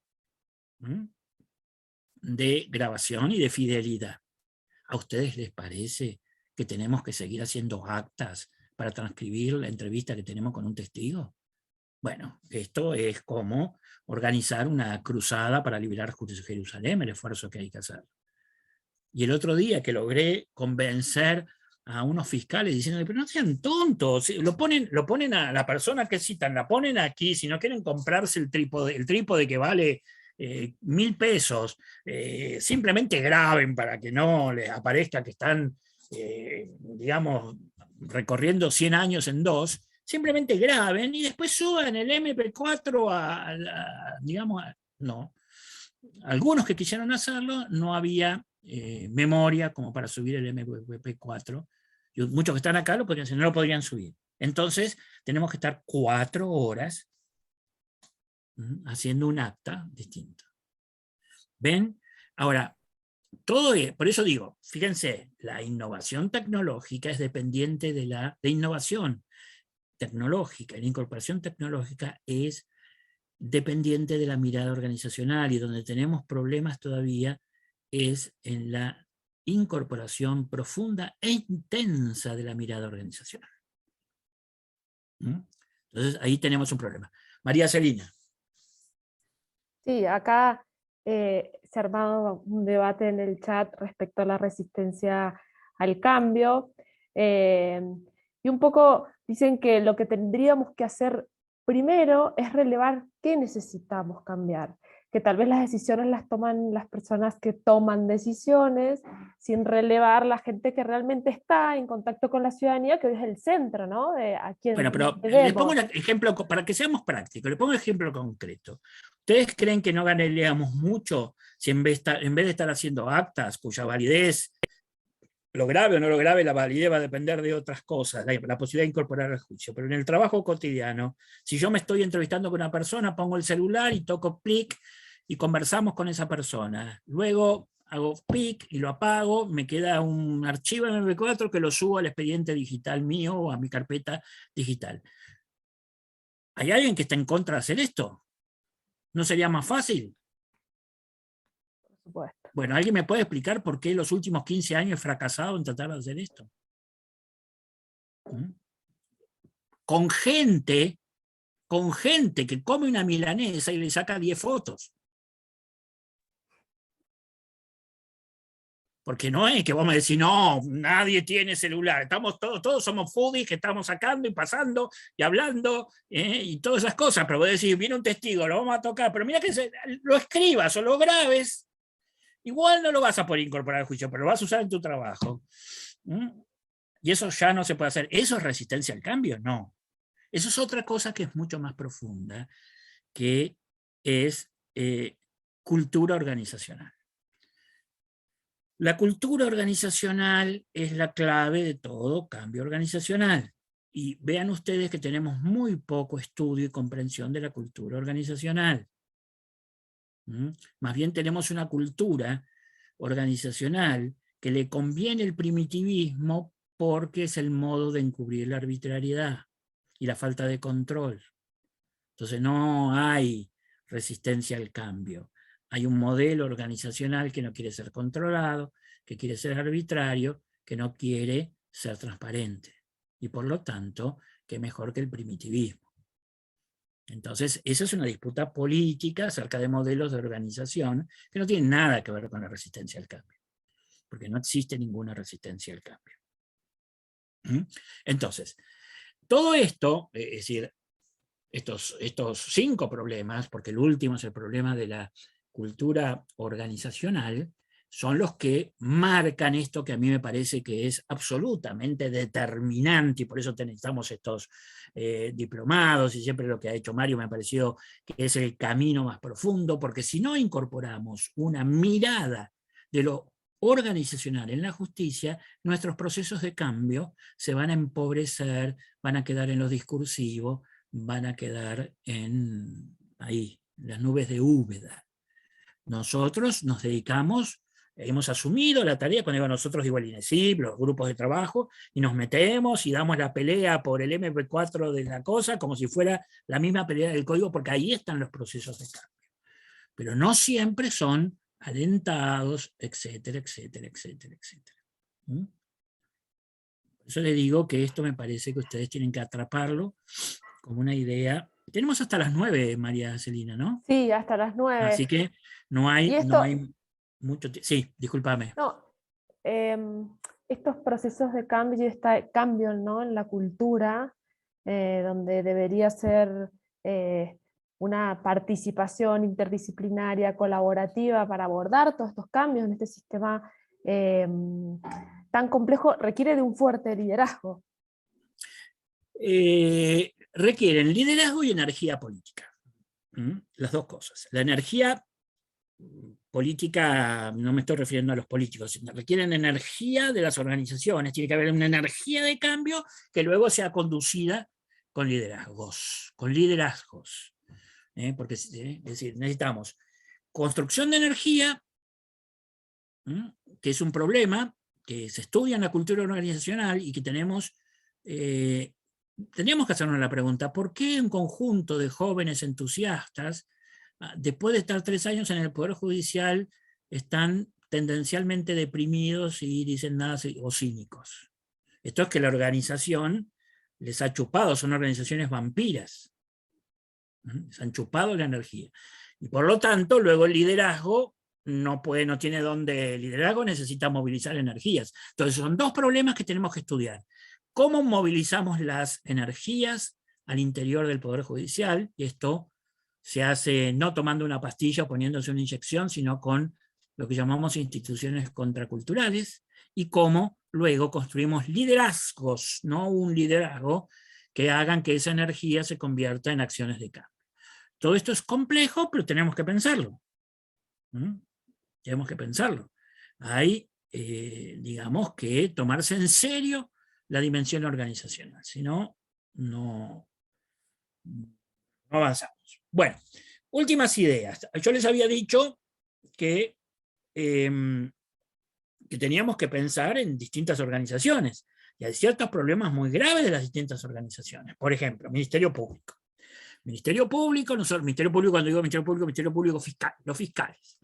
de grabación y de fidelidad. ¿A ustedes les parece que tenemos que seguir haciendo actas para transcribir la entrevista que tenemos con un testigo? Bueno, esto es como organizar una cruzada para liberar Jerusalén, el esfuerzo que hay que hacer. Y el otro día que logré convencer a unos fiscales diciendo, pero no sean tontos, lo ponen a la persona que citan, la ponen aquí, si no quieren comprarse el trípode que vale 1.000 pesos, simplemente graben para que no les aparezca que están, digamos, recorriendo 100 años en 2, simplemente graben y después suban el MP4 digamos, no. Algunos que quisieron hacerlo, no había memoria como para subir el MP4. Y muchos que están acá lo podrían hacer, no lo podrían subir. Entonces, tenemos que estar 4 horas haciendo un acta distinto. ¿Ven? Ahora, por eso digo, fíjense, la innovación tecnológica es dependiente de innovación tecnológica, la incorporación tecnológica es dependiente de la mirada organizacional, y donde tenemos problemas todavía es en la incorporación profunda e intensa de la mirada organizacional. Entonces ahí tenemos un problema. María Celina.
Sí, acá se ha armado un debate en el chat respecto a la resistencia al cambio, y un poco dicen que lo que tendríamos que hacer primero es relevar qué necesitamos cambiar, que tal vez las decisiones las toman las personas que toman decisiones, sin relevar la gente que realmente está en contacto con la ciudadanía, que hoy es el centro, ¿no? De a quién
Bueno, pero
debemos.
les pongo un ejemplo, para que seamos prácticos, les pongo un ejemplo concreto. ¿Ustedes creen que no ganaríamos mucho si en vez de estar haciendo actas cuya validez, lo grave o no lo grave, la validez va a depender de otras cosas, la posibilidad de incorporar al juicio? Pero en el trabajo cotidiano, si yo me estoy entrevistando con una persona, pongo el celular y toco clic y conversamos con esa persona. Luego hago clic y lo apago, me queda un archivo en MP4 que lo subo al expediente digital mío o a mi carpeta digital. ¿Hay alguien que está en contra de hacer esto? ¿No sería más fácil?
Por supuesto.
Bueno, ¿alguien me puede explicar por qué los últimos 15 años he fracasado en tratar de hacer esto? Con gente que come una milanesa y le saca 10 fotos. Porque no es que vos me decís, no, nadie tiene celular, estamos todos somos foodies que estamos sacando y pasando y hablando y todas esas cosas, pero vos decís, viene un testigo, lo vamos a tocar, pero mira que lo escribas o lo grabes, igual no lo vas a poder incorporar al juicio, pero lo vas a usar en tu trabajo. Y eso ya no se puede hacer. ¿Eso es resistencia al cambio? No. Eso es otra cosa que es mucho más profunda, que es cultura organizacional. La cultura organizacional es la clave de todo cambio organizacional. Y vean ustedes que tenemos muy poco estudio y comprensión de la cultura organizacional. Más bien tenemos una cultura organizacional que le conviene el primitivismo porque es el modo de encubrir la arbitrariedad y la falta de control. Entonces no hay resistencia al cambio. Hay un modelo organizacional que no quiere ser controlado, que quiere ser arbitrario, que no quiere ser transparente. Y por lo tanto, que mejor que el primitivismo. Entonces, esa es una disputa política acerca de modelos de organización que no tienen nada que ver con la resistencia al cambio, porque no existe ninguna resistencia al cambio. Entonces, todo esto, es decir, estos 5 problemas, porque el último es el problema de la cultura organizacional, son los que marcan esto que a mí me parece que es absolutamente determinante, y por eso necesitamos estos diplomados, y siempre lo que ha hecho Mario me ha parecido que es el camino más profundo, porque si no incorporamos una mirada de lo organizacional en la justicia, nuestros procesos de cambio se van a empobrecer, van a quedar en lo discursivo, van a quedar ahí, las nubes de Úbeda. Nosotros nos dedicamos, hemos asumido la tarea, cuando digo nosotros digo el INESIP, los grupos de trabajo, y nos metemos y damos la pelea por el MP4 de la cosa, como si fuera la misma pelea del código, porque ahí están los procesos de cambio. Pero no siempre son alentados, etcétera, etcétera, etcétera, etcétera. Por eso le digo que esto me parece que ustedes tienen que atraparlo como una idea. Tenemos hasta las 9, María Celina, ¿no?
Sí, hasta las 9.
Así que no hay mucho tiempo. Sí, discúlpame.
No, estos procesos de cambio y este cambio, ¿no?, en la cultura, donde debería ser una participación interdisciplinaria, colaborativa para abordar todos estos cambios en este sistema tan complejo, requiere de un fuerte liderazgo.
Requieren liderazgo y energía política. Las dos cosas. La energía política, no me estoy refiriendo a los políticos, sino requieren energía de las organizaciones, tiene que haber una energía de cambio que luego sea conducida con liderazgos. Porque es decir, necesitamos construcción de energía, que es un problema que se estudia en la cultura organizacional y que teníamos que hacernos la pregunta, ¿por qué un conjunto de jóvenes entusiastas, después de estar 3 años en el Poder Judicial, están tendencialmente deprimidos y dicen nada o cínicos? Esto es que la organización les ha chupado, son organizaciones vampiras. Les han chupado la energía. Y por lo tanto, luego el liderazgo no tiene dónde. El liderazgo necesita movilizar energías. Entonces son 2 problemas que tenemos que estudiar. ¿Cómo movilizamos las energías al interior del Poder Judicial? Y esto se hace no tomando una pastilla o poniéndose una inyección, sino con lo que llamamos instituciones contraculturales, y cómo luego construimos liderazgos, no un liderazgo, que hagan que esa energía se convierta en acciones de cambio. Todo esto es complejo, pero tenemos que pensarlo. Tenemos que pensarlo. Hay, digamos, que tomarse en serio la dimensión organizacional, si no, no avanzamos. Bueno, últimas ideas. Yo les había dicho que teníamos que pensar en distintas organizaciones, y hay ciertos problemas muy graves de las distintas organizaciones. Por ejemplo, Ministerio Público. Ministerio Público, cuando digo Ministerio Público fiscal, los fiscales.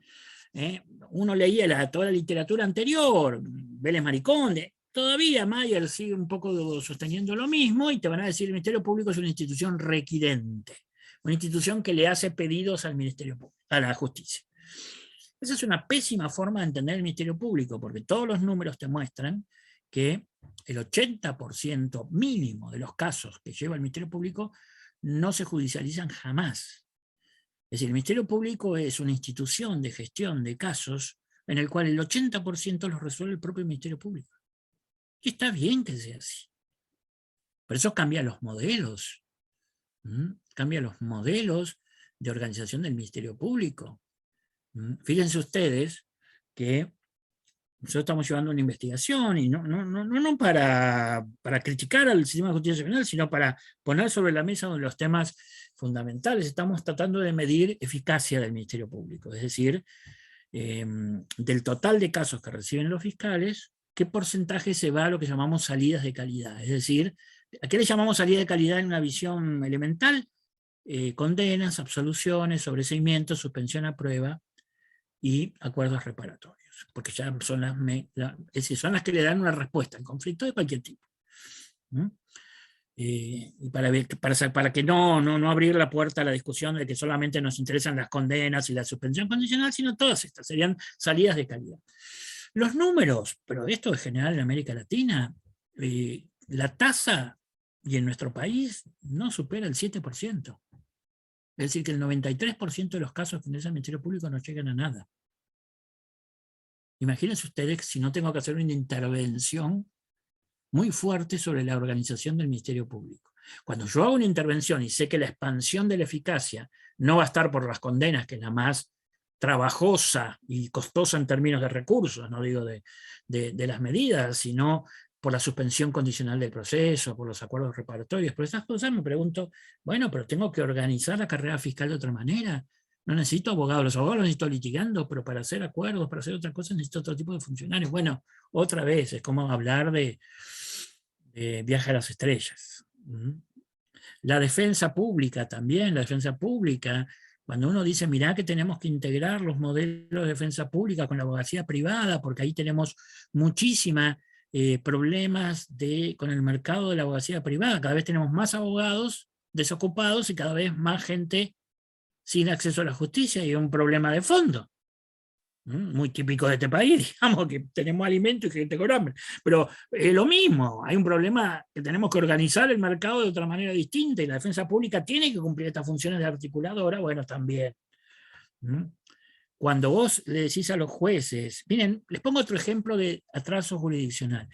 Uno leía toda la literatura anterior, Vélez Mariconde, todavía Mayer sigue un poco sosteniendo lo mismo, y te van a decir: el Ministerio Público es una institución requirente, una institución que le hace pedidos al Ministerio Público, a la justicia. Esa es una pésima forma de entender el Ministerio Público, porque todos los números te muestran que el 80% mínimo de los casos que lleva el Ministerio Público no se judicializan jamás. Es decir, el Ministerio Público es una institución de gestión de casos en el cual el 80% los resuelve el propio Ministerio Público. Y está bien que sea así. Por eso cambia los modelos. Cambia los modelos de organización del Ministerio Público. Fíjense ustedes que nosotros estamos llevando una investigación, y no para criticar al sistema de justicia penal, sino para poner sobre la mesa los temas fundamentales. Estamos tratando de medir eficacia del Ministerio Público, es decir, del total de casos que reciben los fiscales, qué porcentaje se va a lo que llamamos salidas de calidad. Es decir, ¿a qué le llamamos salida de calidad en una visión elemental? Condenas, absoluciones, sobreseimientos, suspensión a prueba y acuerdos reparatorios, porque ya son son las que le dan una respuesta al conflicto de cualquier tipo. Y para que no abrir la puerta a la discusión de que solamente nos interesan las condenas y la suspensión condicional, sino todas estas serían salidas de calidad. Los números, pero esto es general en América Latina, la tasa, y en nuestro país, no supera el 7%. Es decir, que el 93% de los casos que ingresan al Ministerio Público no llegan a nada. Imagínense ustedes si no tengo que hacer una intervención muy fuerte sobre la organización del Ministerio Público. Cuando yo hago una intervención y sé que la expansión de la eficacia no va a estar por las condenas, que es la más trabajosa y costosa en términos de recursos, no digo de las medidas, sino por la suspensión condicional del proceso, por los acuerdos reparatorios, por esas cosas, me pregunto, bueno, pero tengo que organizar la carrera fiscal de otra manera. No necesito abogados, los abogados los necesito litigando, pero para hacer acuerdos, para hacer otras cosas, necesito otro tipo de funcionarios. Bueno, otra vez, es como hablar de viaje a las estrellas. La defensa pública también, la defensa pública, cuando uno dice, mirá que tenemos que integrar los modelos de defensa pública con la abogacía privada, porque ahí tenemos muchísima problemas con el mercado de la abogacía privada. Cada vez tenemos más abogados desocupados y cada vez más gente sin acceso a la justicia, y un problema de fondo. muy típico de este país, digamos, que tenemos alimento y gente con hambre. Pero lo mismo, hay un problema que tenemos que organizar el mercado de otra manera distinta y la defensa pública tiene que cumplir estas funciones de articuladora, bueno, también. Cuando vos le decís a los jueces, miren, les pongo otro ejemplo de atraso jurisdiccional.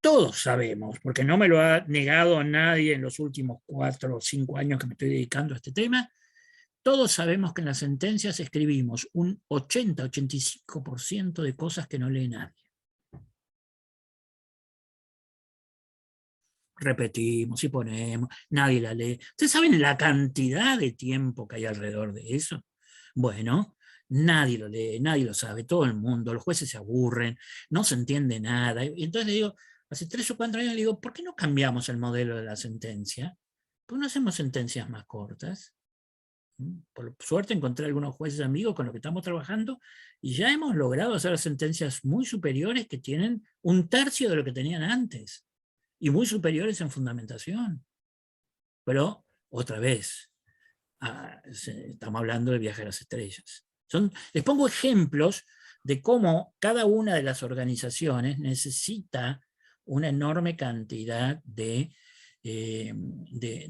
Todos sabemos, porque no me lo ha negado a nadie en los últimos 4 o 5 años que me estoy dedicando a este tema, todos sabemos que en las sentencias escribimos un 80-85% de cosas que no lee nadie. Repetimos y ponemos, nadie la lee. ¿Ustedes saben la cantidad de tiempo que hay alrededor de eso? Bueno, nadie lo lee, nadie lo sabe, todo el mundo, los jueces se aburren, no se entiende nada. Y entonces le digo, hace 3 o 4 años le digo, ¿por qué no cambiamos el modelo de la sentencia? ¿Por qué no hacemos sentencias más cortas? Por suerte encontré algunos jueces amigos con los que estamos trabajando y ya hemos logrado hacer sentencias muy superiores que tienen 1/3 de lo que tenían antes y muy superiores en fundamentación. Pero, otra vez, estamos hablando de Viaje a las Estrellas. Les pongo ejemplos de cómo cada una de las organizaciones necesita una enorme cantidad de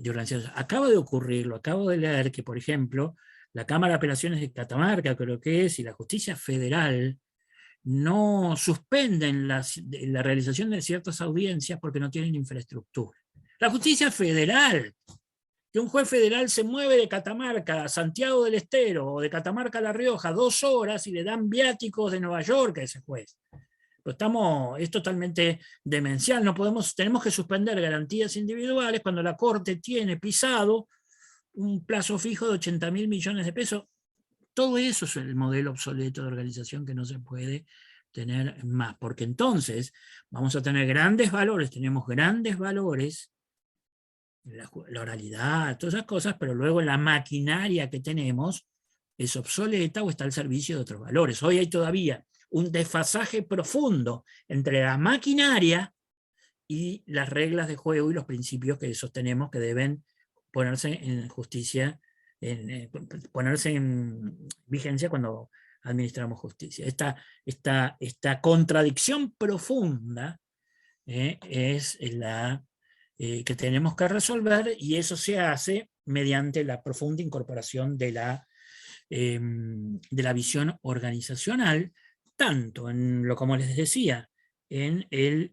organizaciones. Acaba de ocurrir, lo acabo de leer, que por ejemplo, la Cámara de Apelaciones de Catamarca, creo que es, y la Justicia Federal, no suspenden la realización de ciertas audiencias porque no tienen infraestructura. La Justicia Federal, que un juez federal se mueve de Catamarca a Santiago del Estero o de Catamarca a La Rioja 2 horas y le dan viáticos de Nueva York a ese juez. Pero es totalmente demencial, tenemos que suspender garantías individuales cuando la Corte tiene pisado un plazo fijo de 80.000 millones de pesos. Todo eso es el modelo obsoleto de organización que no se puede tener más, porque entonces vamos a tener grandes valores, tenemos grandes valores, la oralidad, todas esas cosas, pero luego la maquinaria que tenemos es obsoleta o está al servicio de otros valores. Hoy hay todavía un desfasaje profundo entre la maquinaria y las reglas de juego y los principios que sostenemos que deben ponerse en justicia, ponerse en vigencia cuando administramos justicia. Esta contradicción profunda es la que tenemos que resolver, y eso se hace mediante la profunda incorporación de la visión organizacional, tanto como les decía, en el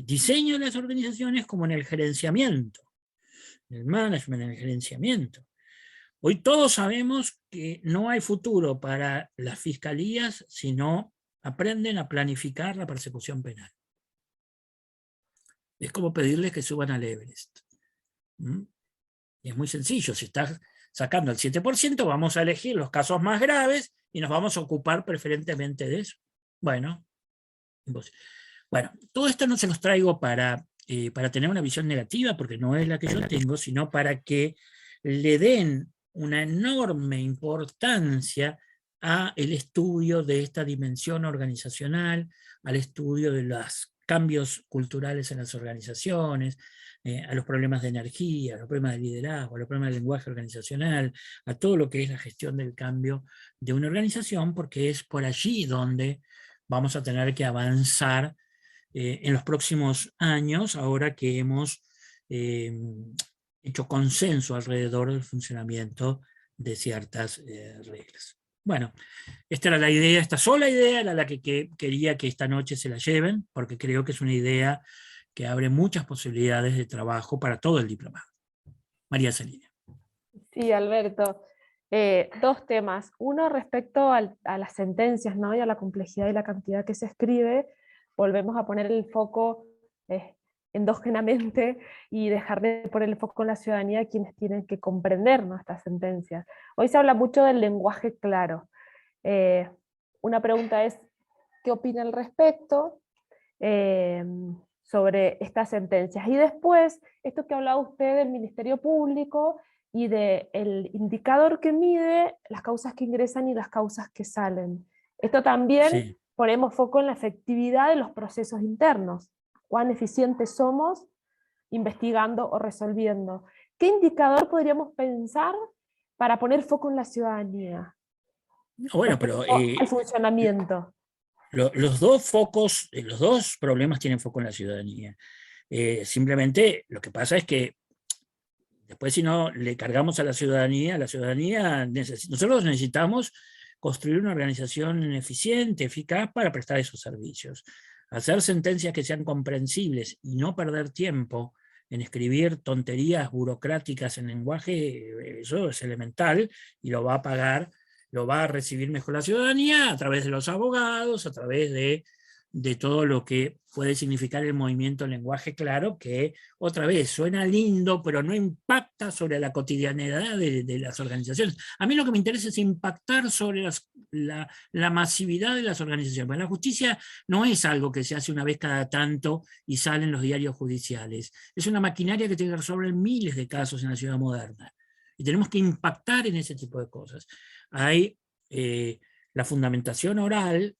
diseño de las organizaciones como en el gerenciamiento, en el management, en el gerenciamiento. Hoy todos sabemos que no hay futuro para las fiscalías si no aprenden a planificar la persecución penal. Es como pedirles que suban al Everest. Y es muy sencillo, si estás sacando el 7%, vamos a elegir los casos más graves y nos vamos a ocupar preferentemente de eso. Bueno, todo esto no se los traigo para tener una visión negativa, porque no es la que yo tengo, sino para que le den una enorme importancia al estudio de esta dimensión organizacional, al estudio de los cambios culturales en las organizaciones, a los problemas de energía, a los problemas de liderazgo, a los problemas del lenguaje organizacional, a todo lo que es la gestión del cambio de una organización, porque es por allí donde vamos a tener que avanzar en los próximos años, ahora que hemos hecho consenso alrededor del funcionamiento de ciertas reglas. Bueno, esta era la idea, esta sola idea era la que quería que esta noche se la lleven, porque creo que es una idea que abre muchas posibilidades de trabajo para todo el diplomado. María Celina.
Sí, Alberto. 2 temas. Uno, respecto a las sentencias, ¿no? Y a la complejidad y la cantidad que se escribe, volvemos a poner el foco endógenamente y dejar de poner el foco en la ciudadanía, quienes tienen que comprender nuestras sentencias. Hoy se habla mucho del lenguaje claro. Una pregunta es, ¿qué opina al respecto sobre estas sentencias? Y después, esto que hablaba usted del Ministerio Público y del indicador que mide las causas que ingresan y las causas que salen. Esto también sí. Ponemos foco en la efectividad de los procesos internos, cuán eficientes somos investigando o resolviendo. ¿Qué indicador podríamos pensar para poner foco en la ciudadanía?
Bueno, pero
al funcionamiento.
los dos focos, los dos problemas tienen foco en la ciudadanía. Simplemente lo que pasa es que después, si no le cargamos a la ciudadanía nosotros necesitamos construir una organización eficiente, eficaz para prestar esos servicios. Hacer sentencias que sean comprensibles y no perder tiempo en escribir tonterías burocráticas en lenguaje, eso es elemental y lo va a pagar, lo va a recibir mejor la ciudadanía a través de los abogados, a través de todo lo que puede significar el movimiento en lenguaje claro, que otra vez suena lindo, pero no impacta sobre la cotidianidad de las organizaciones. A mí lo que me interesa es impactar sobre la masividad de las organizaciones. Bueno, la justicia no es algo que se hace una vez cada tanto y sale en los diarios judiciales. Es una maquinaria que tiene que resolver miles de casos en la ciudad moderna. Y tenemos que impactar en ese tipo de cosas. Hay la fundamentación oral,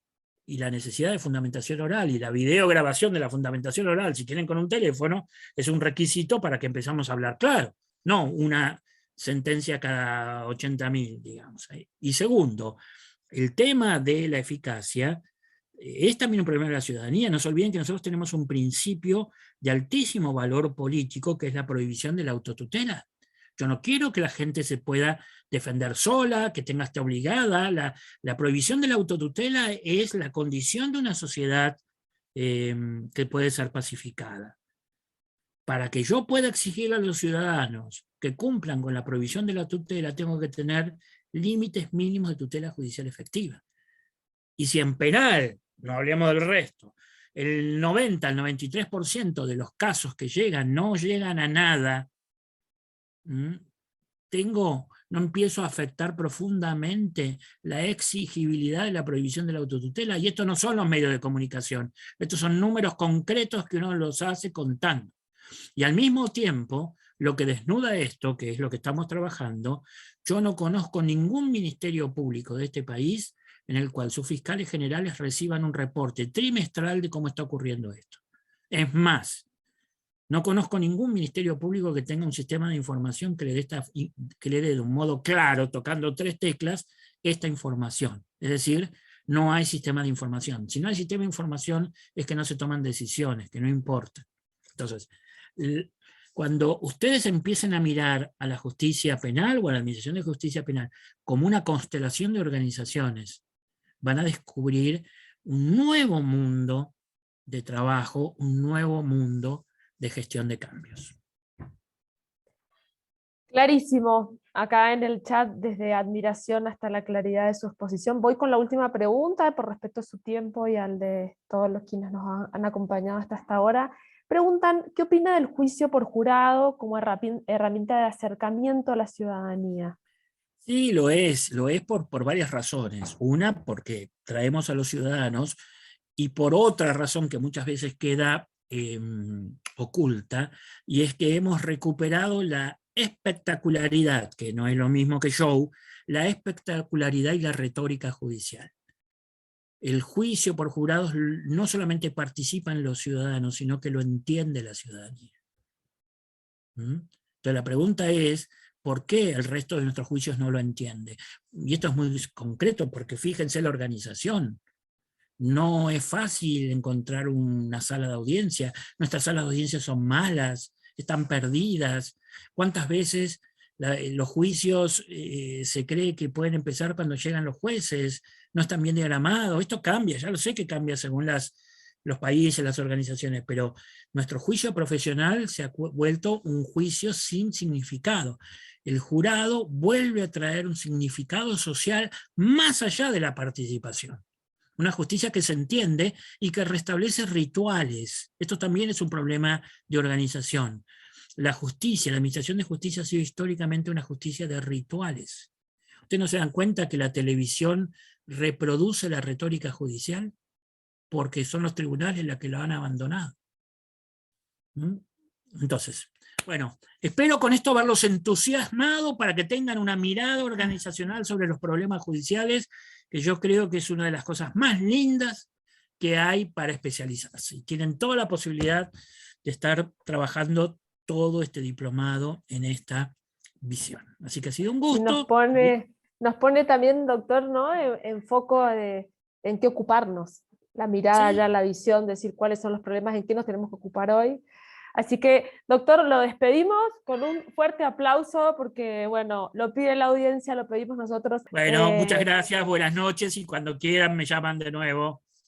y la necesidad de fundamentación oral y la videograbación de la fundamentación oral, si tienen con un teléfono, es un requisito para que empezamos a hablar claro, no una sentencia cada 80.000, digamos. Y segundo, el tema de la eficacia es también un problema de la ciudadanía. No se olviden que nosotros tenemos un principio de altísimo valor político, que es la prohibición de la autotutela. Yo no quiero que la gente se pueda defender sola, que tenga que estar obligada. La prohibición de la autotutela es la condición de una sociedad que puede ser pacificada. Para que yo pueda exigir a los ciudadanos que cumplan con la prohibición de la tutela, tengo que tener límites mínimos de tutela judicial efectiva. Y si en penal, no hablemos del resto, el 90 al 93% de los casos que llegan no llegan a nada, no empiezo a afectar profundamente la exigibilidad de la prohibición de la autotutela. Y esto no son los medios de comunicación, estos son números concretos que uno los hace contando. Y al mismo tiempo, lo que desnuda esto, que es lo que estamos trabajando, yo no conozco ningún ministerio público de este país en el cual sus fiscales generales reciban un reporte trimestral de cómo está ocurriendo esto. Es más, no conozco ningún ministerio público que tenga un sistema de información que le dé de un modo claro, tocando 3 teclas, esta información. Es decir, no hay sistema de información. Si no hay sistema de información es que no se toman decisiones, que no importa. Entonces, cuando ustedes empiecen a mirar a la justicia penal o a la administración de justicia penal como una constelación de organizaciones, van a descubrir un nuevo mundo de trabajo, un nuevo mundo de gestión de cambios.
Clarísimo. Acá en el chat, desde admiración hasta la claridad de su exposición. Voy con la última pregunta, por respeto a su tiempo y al de todos los quienes nos han acompañado hasta esta hora. Preguntan, ¿qué opina del juicio por jurado como herramienta de acercamiento a la ciudadanía?
Sí, lo es por varias razones. Una, porque traemos a los ciudadanos, y por otra razón que muchas veces queda oculta, y es que hemos recuperado la espectacularidad, que no es lo mismo que show, la espectacularidad y la retórica judicial. El juicio por jurados no solamente participan los ciudadanos, sino que lo entiende la ciudadanía. Entonces la pregunta es, ¿por qué el resto de nuestros juicios no lo entiende? Y esto es muy concreto, porque fíjense la organización. No es fácil encontrar una sala de audiencia. Nuestras salas de audiencia son malas, están perdidas. ¿Cuántas veces los juicios se cree que pueden empezar cuando llegan los jueces? No están bien diagramados. Esto cambia, ya lo sé que cambia según los países, las organizaciones, pero nuestro juicio profesional se ha vuelto un juicio sin significado. El jurado vuelve a traer un significado social más allá de la participación. Una justicia que se entiende y que restablece rituales. Esto también es un problema de organización. La justicia, la administración de justicia ha sido históricamente una justicia de rituales. ¿Ustedes no se dan cuenta que la televisión reproduce la retórica judicial? Porque son los tribunales los que lo han abandonado. Entonces, bueno, espero con esto verlos entusiasmados para que tengan una mirada organizacional sobre los problemas judiciales, que yo creo que es una de las cosas más lindas que hay para especializarse. Y tienen toda la posibilidad de estar trabajando todo este diplomado en esta visión. Así que ha sido un gusto.
nos pone también, doctor, ¿no? En foco en qué ocuparnos, la mirada
Sí.
ya, la visión, decir cuáles son los problemas, en qué nos tenemos que ocupar hoy. Así que, doctor, lo despedimos con un fuerte aplauso porque, bueno, lo pide la audiencia, lo pedimos nosotros.
Bueno, muchas gracias, buenas noches y cuando quieran me llaman de nuevo.